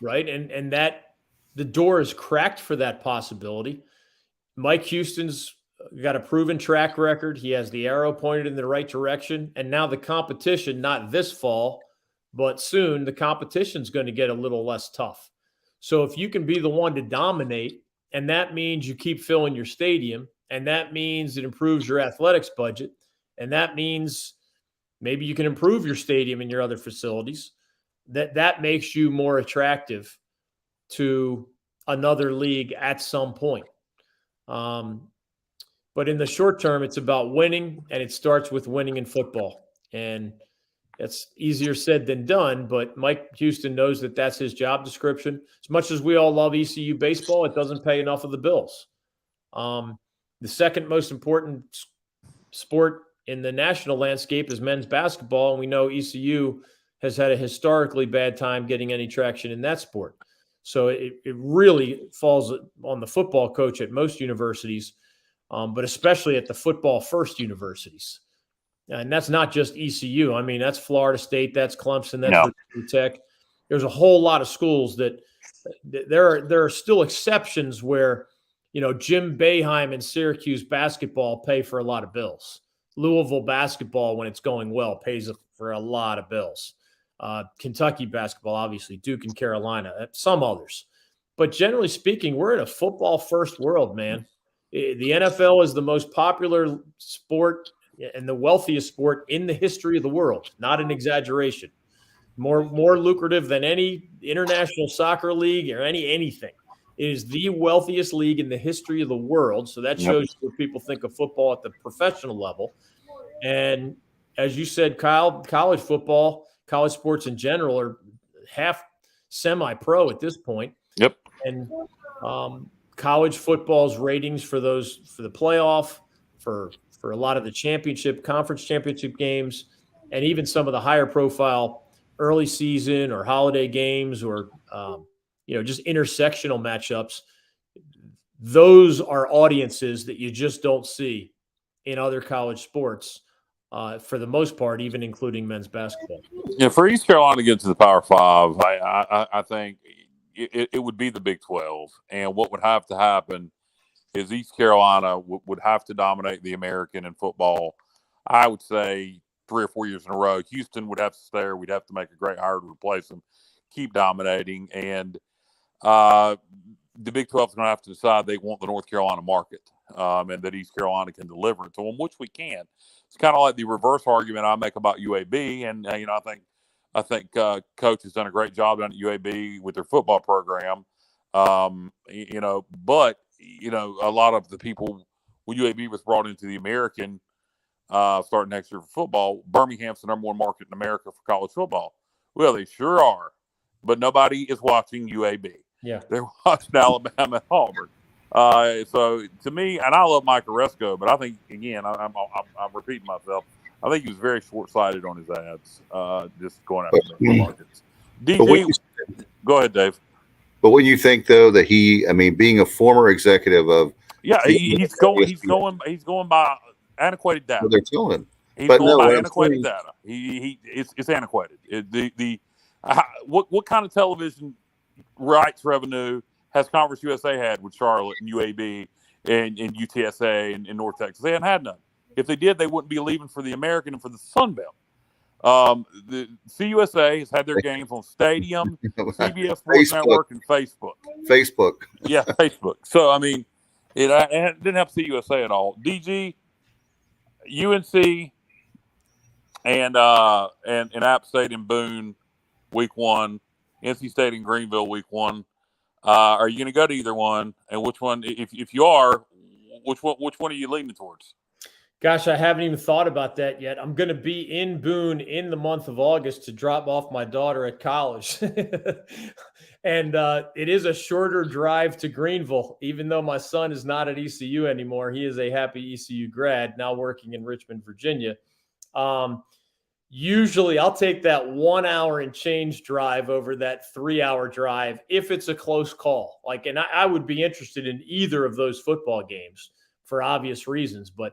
right? And that the door is cracked for that possibility. Mike Houston's got a proven track record. He has the arrow pointed in the right direction. And now the competition, not this fall, but soon, the competition's going to get a little less tough. So if you can be the one to dominate, and that means you keep filling your stadium, and that means it improves your athletics budget, and that means maybe you can improve your stadium and your other facilities, that makes you more attractive to another league at some point. But in the short term, it's about winning, and it starts with winning in football. And it's easier said than done, but Mike Houston knows that that's his job description. As much as we all love ECU baseball, it doesn't pay enough of the bills. The second most important sport in the national landscape is men's basketball, and we know ECU has had a historically bad time getting any traction in that sport. So it really falls on the football coach at most universities, but especially at the football-first universities. And that's not just ECU. I mean, that's Florida State, that's Clemson, that's Virginia Tech. There's a whole lot of schools that there are still exceptions where, Jim Boeheim and Syracuse basketball pay for a lot of bills. Louisville basketball, when it's going well, pays for a lot of bills. Kentucky basketball, obviously, Duke and Carolina, some others. But generally speaking, we're in a football-first world, man. The NFL is the most popular sport and the wealthiest sport in the history of the world. Not an exaggeration. More lucrative than any international soccer league or anything. It is the wealthiest league in the history of the world. So that shows you what people think of football at the professional level. And as you said, Kyle, college football, college sports in general are half semi-pro at this point. Yep. And college football's ratings for the playoff, for a lot of the conference championship games, and even some of the higher profile early season or holiday games or, just intersectional matchups. Those are audiences that you just don't see in other college sports for the most part, even including men's basketball. Yeah, for East Carolina to get to the Power Five, I think it would be the Big 12. And what would have to happen is East Carolina would have to dominate the American in football, I would say 3 or 4 years in a row. Houston would have to stay there. We'd have to make a great hire to replace them, keep dominating. And the Big 12 is going to have to decide they want the North Carolina market and that East Carolina can deliver it to them, which we can. It's kind of like the reverse argument I make about UAB. And, I think Coach has done a great job down at UAB with their football program. But a lot of the people when UAB was brought into the American starting next year for football, Birmingham's the #1 market in America for college football. Well, they sure are, but nobody is watching UAB. Yeah, they're watching Alabama and Auburn. So to me, and I love Mike Oresco, but I think again, I'm repeating myself. I think he was very short-sighted on his ads, just going after the markets. DG, go ahead, Dave. But what do you think, though, that being a former executive of he's going by antiquated data. Well, they're telling him. He's going by antiquated data. It's antiquated. What kind of television rights revenue has Conference USA had with Charlotte and UAB and UTSA and North Texas? They hadn't had none. If they did, they wouldn't be leaving for the American and for the Sun Belt. The CUSA has had their games on Stadium, CBS Sports Network, and Facebook. Yeah, Facebook. So, it didn't help CUSA at all. DG, UNC, and App State in Boone, week 1. NC State in Greenville, week 1. Are you going to go to either one? And which one, if you are, which one are you leaning towards? Gosh, I haven't even thought about that yet. I'm going to be in Boone in the month of August to drop off my daughter at college. And it is a shorter drive to Greenville, even though my son is not at ECU anymore. He is a happy ECU grad, now working in Richmond, Virginia. Usually I'll take that 1 hour and change drive over that 3 hour drive if it's a close call. And I would be interested in either of those football games for obvious reasons, but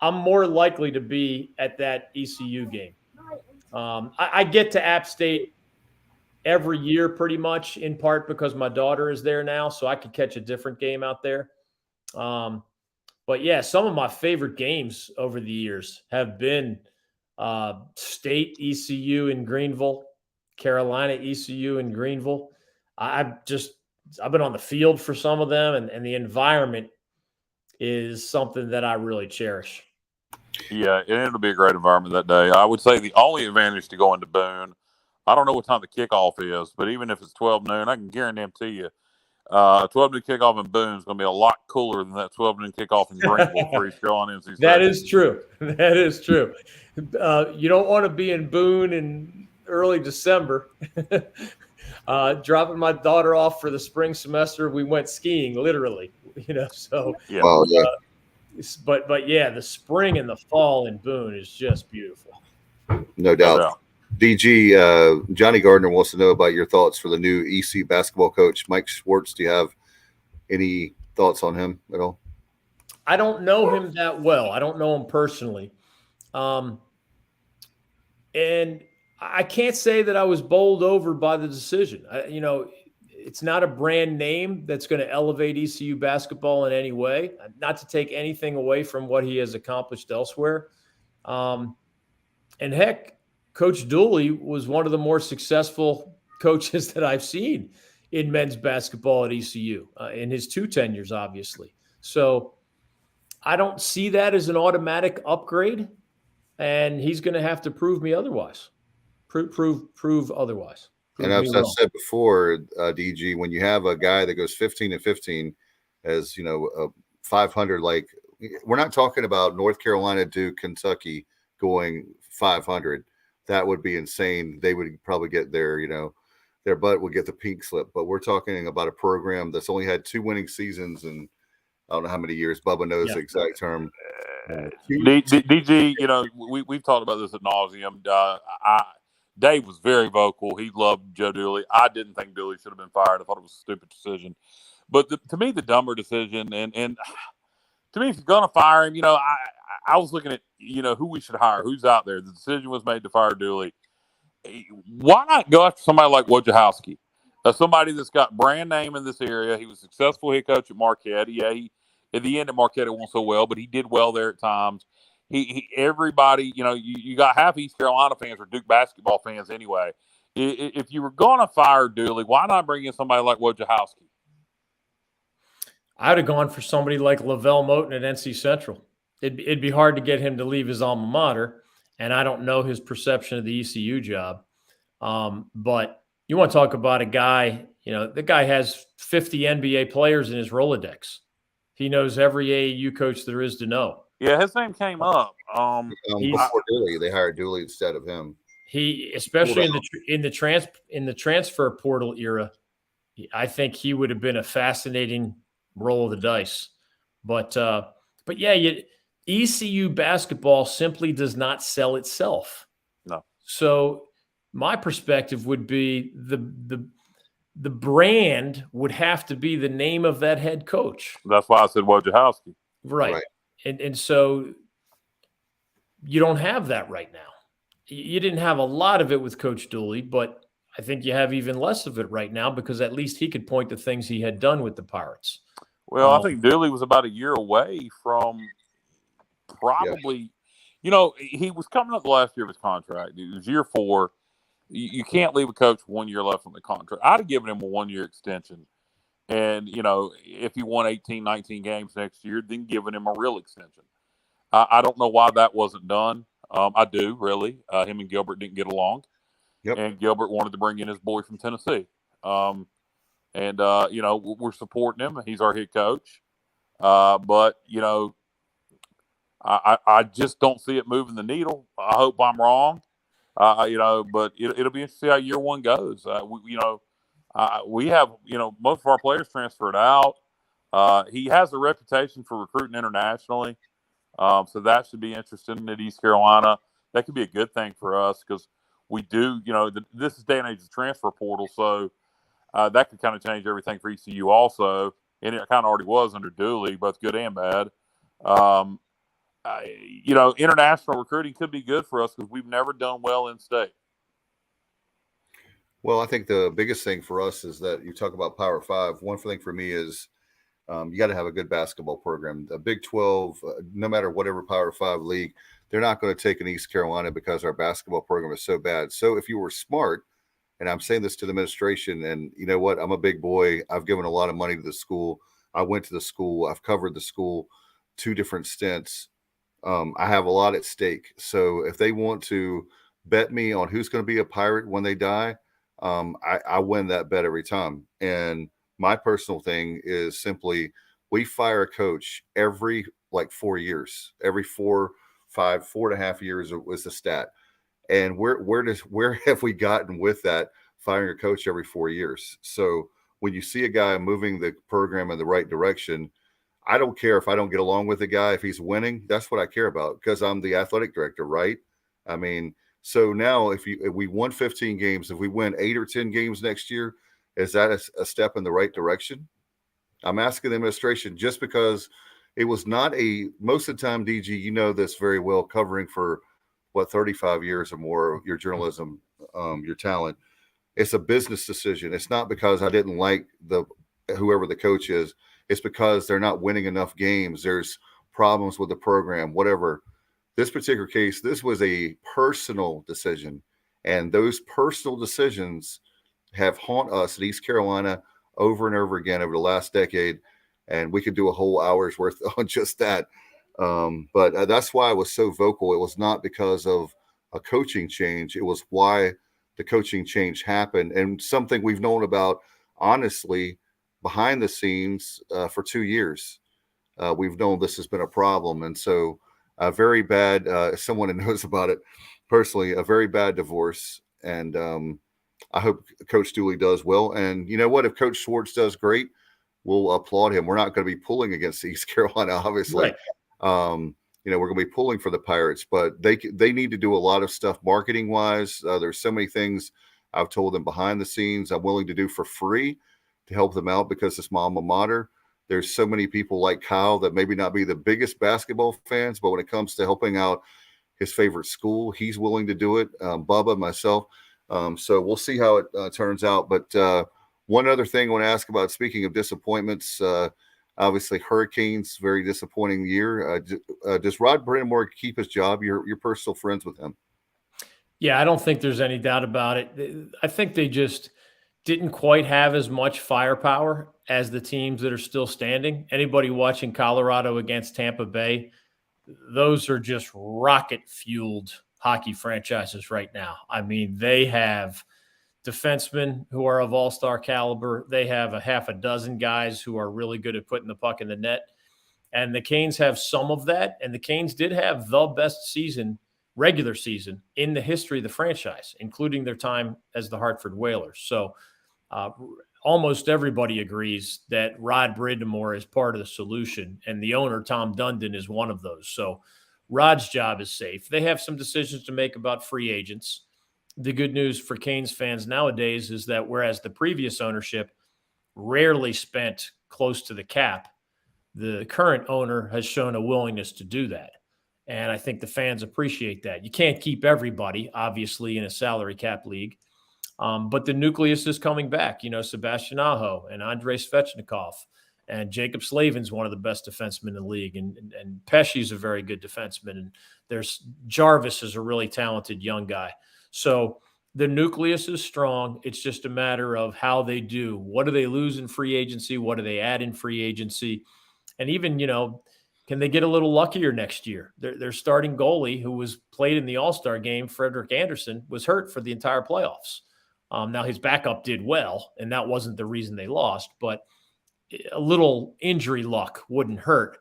I'm more likely to be at that ECU game. I get to App State every year pretty much, in part because my daughter is there now, so I could catch a different game out there. But yeah, some of my favorite games over the years have been State ECU in Greenville, Carolina ECU in Greenville. I've been on the field for some of them, and the environment is something that I really cherish. Yeah, it'll be a great environment that day. I would say the only advantage to going to Boone, I don't know what time the kickoff is, but even if it's 12 noon, I can guarantee you 12 noon kickoff in Boone is going to be a lot cooler than that 12 noon kickoff in Greenville for East Carolina NC State. That is true. That is true. You don't want to be in Boone in early December. Dropping my daughter off for the spring semester, we went skiing, literally. So yeah. Well, yeah. But yeah, the spring and the fall in Boone is just beautiful. No doubt. DG, Johnny Gardner wants to know about your thoughts for the new EC basketball coach, Mike Schwartz. Do you have any thoughts on him at all? I don't know him that well. I don't know him personally. And I can't say that I was bowled over by the decision. It's not a brand name that's going to elevate ECU basketball in any way, not to take anything away from what he has accomplished elsewhere. And heck, Coach Dooley was one of the more successful coaches that I've seen in men's basketball at ECU in his 2 tenures, obviously. So I don't see that as an automatic upgrade, and he's going to have to prove me otherwise. Prove otherwise. And I've said before, DG, when you have a guy that goes 15-15 as 500, like we're not talking about North Carolina, Duke, Kentucky going 500. That would be insane. They would probably get their butt would get the pink slip. But we're talking about a program that's only had 2 winning seasons, and I don't know how many years. Bubba knows the exact term. DG, we've talked about this ad nauseum. Dave was very vocal. He loved Joe Dooley. I didn't think Dooley should have been fired. I thought it was a stupid decision. But to me, the dumber decision, and to me, if you're going to fire him, I was looking at, who we should hire, who's out there. The decision was made to fire Dooley. Why not go after somebody like Wojciechowski? Somebody that's got brand name in this area. He was a successful head coach at Marquette. Yeah, at the end at Marquette, it wasn't so well, but he did well there at times. Everybody, you got half East Carolina fans or Duke basketball fans anyway. If you were going to fire Dooley, why not bring in somebody like Wojciechowski? I would have gone for somebody like Lavelle Moten at NC Central. It'd be hard to get him to leave his alma mater, and I don't know his perception of the ECU job. But you want to talk about a guy, the guy has 50 NBA players in his Rolodex. He knows every AAU coach there is to know. Yeah, his name came up. Before Dooley, they hired Dooley instead of him. He, especially in the transfer portal era, I think he would have been a fascinating roll of the dice. But yeah, ECU basketball simply does not sell itself. No. So my perspective would be the brand would have to be the name of that head coach. That's why I said Wojciechowski. Right. And so you don't have that right now. You didn't have a lot of it with Coach Dooley, but I think you have even less of it right now because at least he could point to things he had done with the Pirates. Well, I think Dooley was about a year away from probably, he was coming up the last year of his contract. It was year 4. You can't leave a coach 1 year left on the contract. I'd have given him a 1-year extension. And, if he won 18, 19 games next year, then giving him a real extension. I don't know why that wasn't done. I do, really. Him and Gilbert didn't get along. Yep. And Gilbert wanted to bring in his boy from Tennessee. And, we're supporting him. He's our head coach. But, I just don't see it moving the needle. I hope I'm wrong. But it'll be interesting to see how year one goes. We have, most of our players transferred out. He has a reputation for recruiting internationally. So that should be interesting at East Carolina. That could be a good thing for us because we do, this is day and age of the transfer portal. So that could kind of change everything for ECU also. And it kind of already was under Dooley, both good and bad. International recruiting could be good for us because we've never done well in state. Well, I think the biggest thing for us is that you talk about Power Five. One thing for me is you got to have a good basketball program. The Big 12, no matter whatever Power Five league, they're not going to take an East Carolina because our basketball program is so bad. So if you were smart, and I'm saying this to the administration, and you know what, I'm a big boy. I've given a lot of money to the school. I went to the school. I've covered the school 2 different stints. I have a lot at stake. So if they want to bet me on who's going to be a Pirate when they die, I win that bet every time. And my personal thing is simply we fire a coach every 4 years, every 4.5 years was the stat. And where have we gotten with that firing a coach every 4 years? So when you see a guy moving the program in the right direction, I don't care if I don't get along with the guy. If he's winning, that's what I care about because I'm the athletic director, right? I mean, so now if we won 15 games, if we win 8 or 10 games next year, is that a step in the right direction? I'm asking the administration just because it was not most of the time, DG, you know this very well, covering for 35 years or more, your journalism, your talent. It's a business decision. It's not because I didn't like whoever the coach is. It's because they're not winning enough games. There's problems with the program, whatever. This particular case, this was a personal decision. And those personal decisions have haunted us at East Carolina over and over again over the last decade. And we could do a whole hour's worth on just that. But that's why I was so vocal. It was not because of a coaching change. It was why the coaching change happened. And something we've known about, honestly, behind the scenes for 2 years. We've known this has been a problem. And so a very bad, someone who knows about it personally, a very bad divorce. And I hope Coach Dooley does well. And you know what? If Coach Schwartz does great, we'll applaud him. We're not going to be pulling against East Carolina, obviously. Right. We're going to be pulling for the Pirates, but they need to do a lot of stuff marketing wise. There's so many things I've told them behind the scenes I'm willing to do for free to help them out because it's my alma mater. There's so many people like Kyle that maybe not be the biggest basketball fans, but when it comes to helping out his favorite school, he's willing to do it. Bubba, myself. So we'll see how it turns out. But one other thing I want to ask about, speaking of disappointments, obviously Hurricanes, very disappointing year. Does Rod Brindamore keep his job? You're personal friends with him. Yeah, I don't think there's any doubt about it. I think they just didn't quite have as much firepower as the teams that are still standing. Anybody watching Colorado against Tampa Bay, those are just rocket-fueled hockey franchises right now. I mean, they have defensemen who are of all-star caliber. They have a half a dozen guys who are really good at putting the puck in the net. And the Canes have some of that. And the Canes did have the best regular season in the history of the franchise, including their time as the Hartford Whalers. So almost everybody agrees that Rod Brindamore is part of the solution, and the owner, Tom Dundon, is one of those. So Rod's job is safe. They have some decisions to make about free agents. The good news for Canes fans nowadays is that whereas the previous ownership rarely spent close to the cap, the current owner has shown a willingness to do that. And I think the fans appreciate that. You can't keep everybody, obviously, in a salary cap league. But the nucleus is coming back. Sebastian Aho and Andrei Svechnikov and Jacob Slavin's one of the best defensemen in the league. And Pesci's a very good defenseman. And there's Jarvis is a really talented young guy. So the nucleus is strong. It's just a matter of how they do. What do they lose in free agency? What do they add in free agency? And even, can they get a little luckier next year? Their starting goalie, who was played in the All-Star game, Frederick Anderson, was hurt for the entire playoffs. Now his backup did well, and that wasn't the reason they lost, but a little injury luck wouldn't hurt.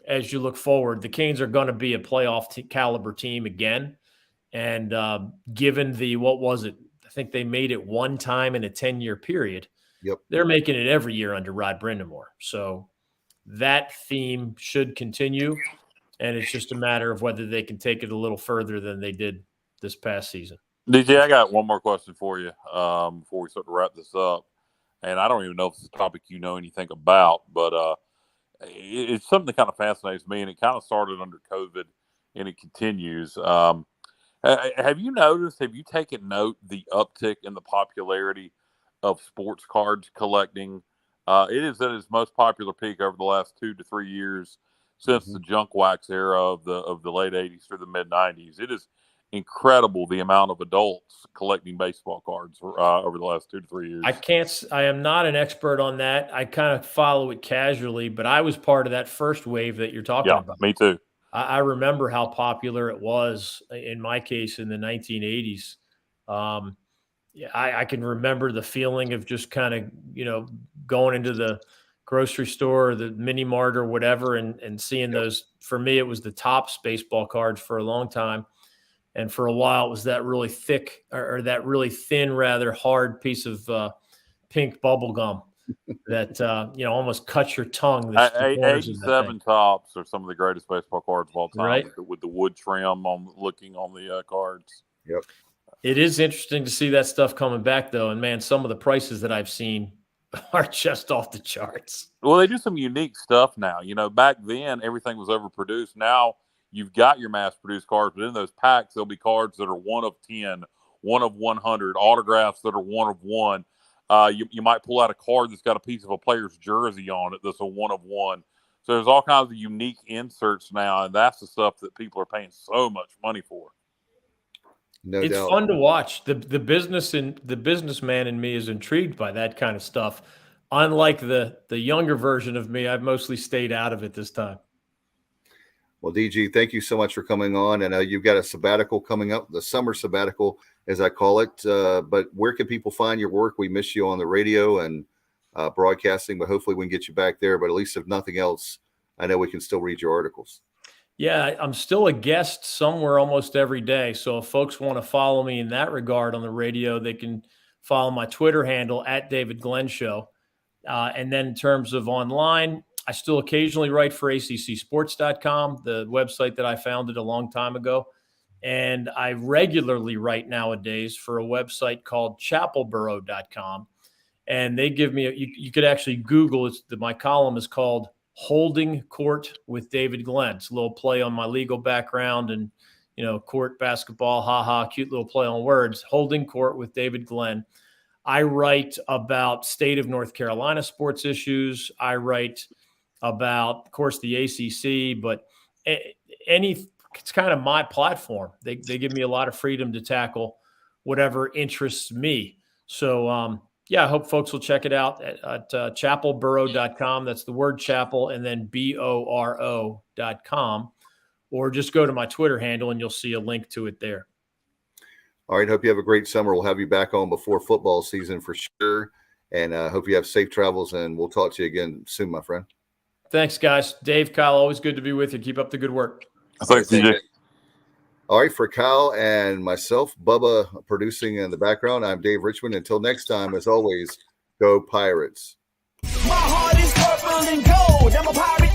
As you look forward, the Canes are going to be a playoff caliber team again. And given what was it? I think they made it one time in a 10-year period. Yep. They're making it every year under Rod Brindamore. So that theme should continue. And it's just a matter of whether they can take it a little further than they did this past season. DJ, I got one more question for you before we start to wrap this up. And I don't even know if it's a topic you know anything about, but it's something that kind of fascinates me, and it kind of started under COVID, and it continues. Have you noticed, have you taken note the uptick in the popularity of sports cards collecting? It is at its most popular peak over the last 2 to 3 years since the junk wax era of the late 80s through the mid 90s. It is incredible the amount of adults collecting baseball cards over the last 2 to 3 years. I am not an expert on that. I kind of follow it casually, but I was part of that first wave that you're talking about. Me too. I remember how popular it was in my case in the 1980s. I can remember the feeling of just kind of, going into the grocery store or the mini mart or whatever and seeing those. For me, it was the Topps baseball cards for a long time. And for a while, it was that really thick or that really thin, rather hard piece of pink bubble gum that, almost cuts your tongue. 87 Topps are some of the greatest baseball cards of all time, right? with the wood trim looking on the cards. Yep. It is interesting to see that stuff coming back, though. And, man, some of the prices that I've seen are just off the charts. Well, they do some unique stuff now. Back then, everything was overproduced. Now, you've got your mass-produced cards, but in those packs, there'll be cards that are 1 of 10, 1 of 100, autographs that are 1 of 1. You might pull out a card that's got a piece of a player's jersey on it that's a 1 of 1. So there's all kinds of unique inserts now, and that's the stuff that people are paying so much money for. No it's doubt. Fun to watch. The businessman in me is intrigued by that kind of stuff. Unlike the younger version of me, I've mostly stayed out of it this time. Well, DG, thank you so much for coming on. And you've got a sabbatical coming up, the summer sabbatical, as I call it. But where can people find your work? We miss you on the radio and broadcasting, but hopefully we can get you back there. But at least if nothing else, I know we can still read your articles. Yeah, I'm still a guest somewhere almost every day. So if folks want to follow me in that regard on the radio, they can follow my Twitter handle at David Glenn Show. And then in terms of online, I still occasionally write for ACCsports.com, the website that I founded a long time ago. And I regularly write nowadays for a website called chapelboro.com. And they give me, you could actually Google, my column is called Holding Court with David Glenn. It's a little play on my legal background and, court basketball, cute little play on words. Holding Court with David Glenn. I write about state of North Carolina sports issues. I write about, of course, the ACC, but it's kind of my platform. They give me a lot of freedom to tackle whatever interests me. So, I hope folks will check it out at chapelboro.com. That's the word chapel and then BORO.com. Or just go to my Twitter handle and you'll see a link to it there. All right. Hope you have a great summer. We'll have you back on before football season for sure. And hope you have safe travels, and we'll talk to you again soon, my friend. Thanks, guys. Dave, Kyle, always good to be with you. Keep up the good work. Thanks, DJ. All right, for Kyle and myself, Bubba producing in the background, I'm Dave Richmond. Until next time, as always, go Pirates. My heart is purple and gold. I'm a pirate.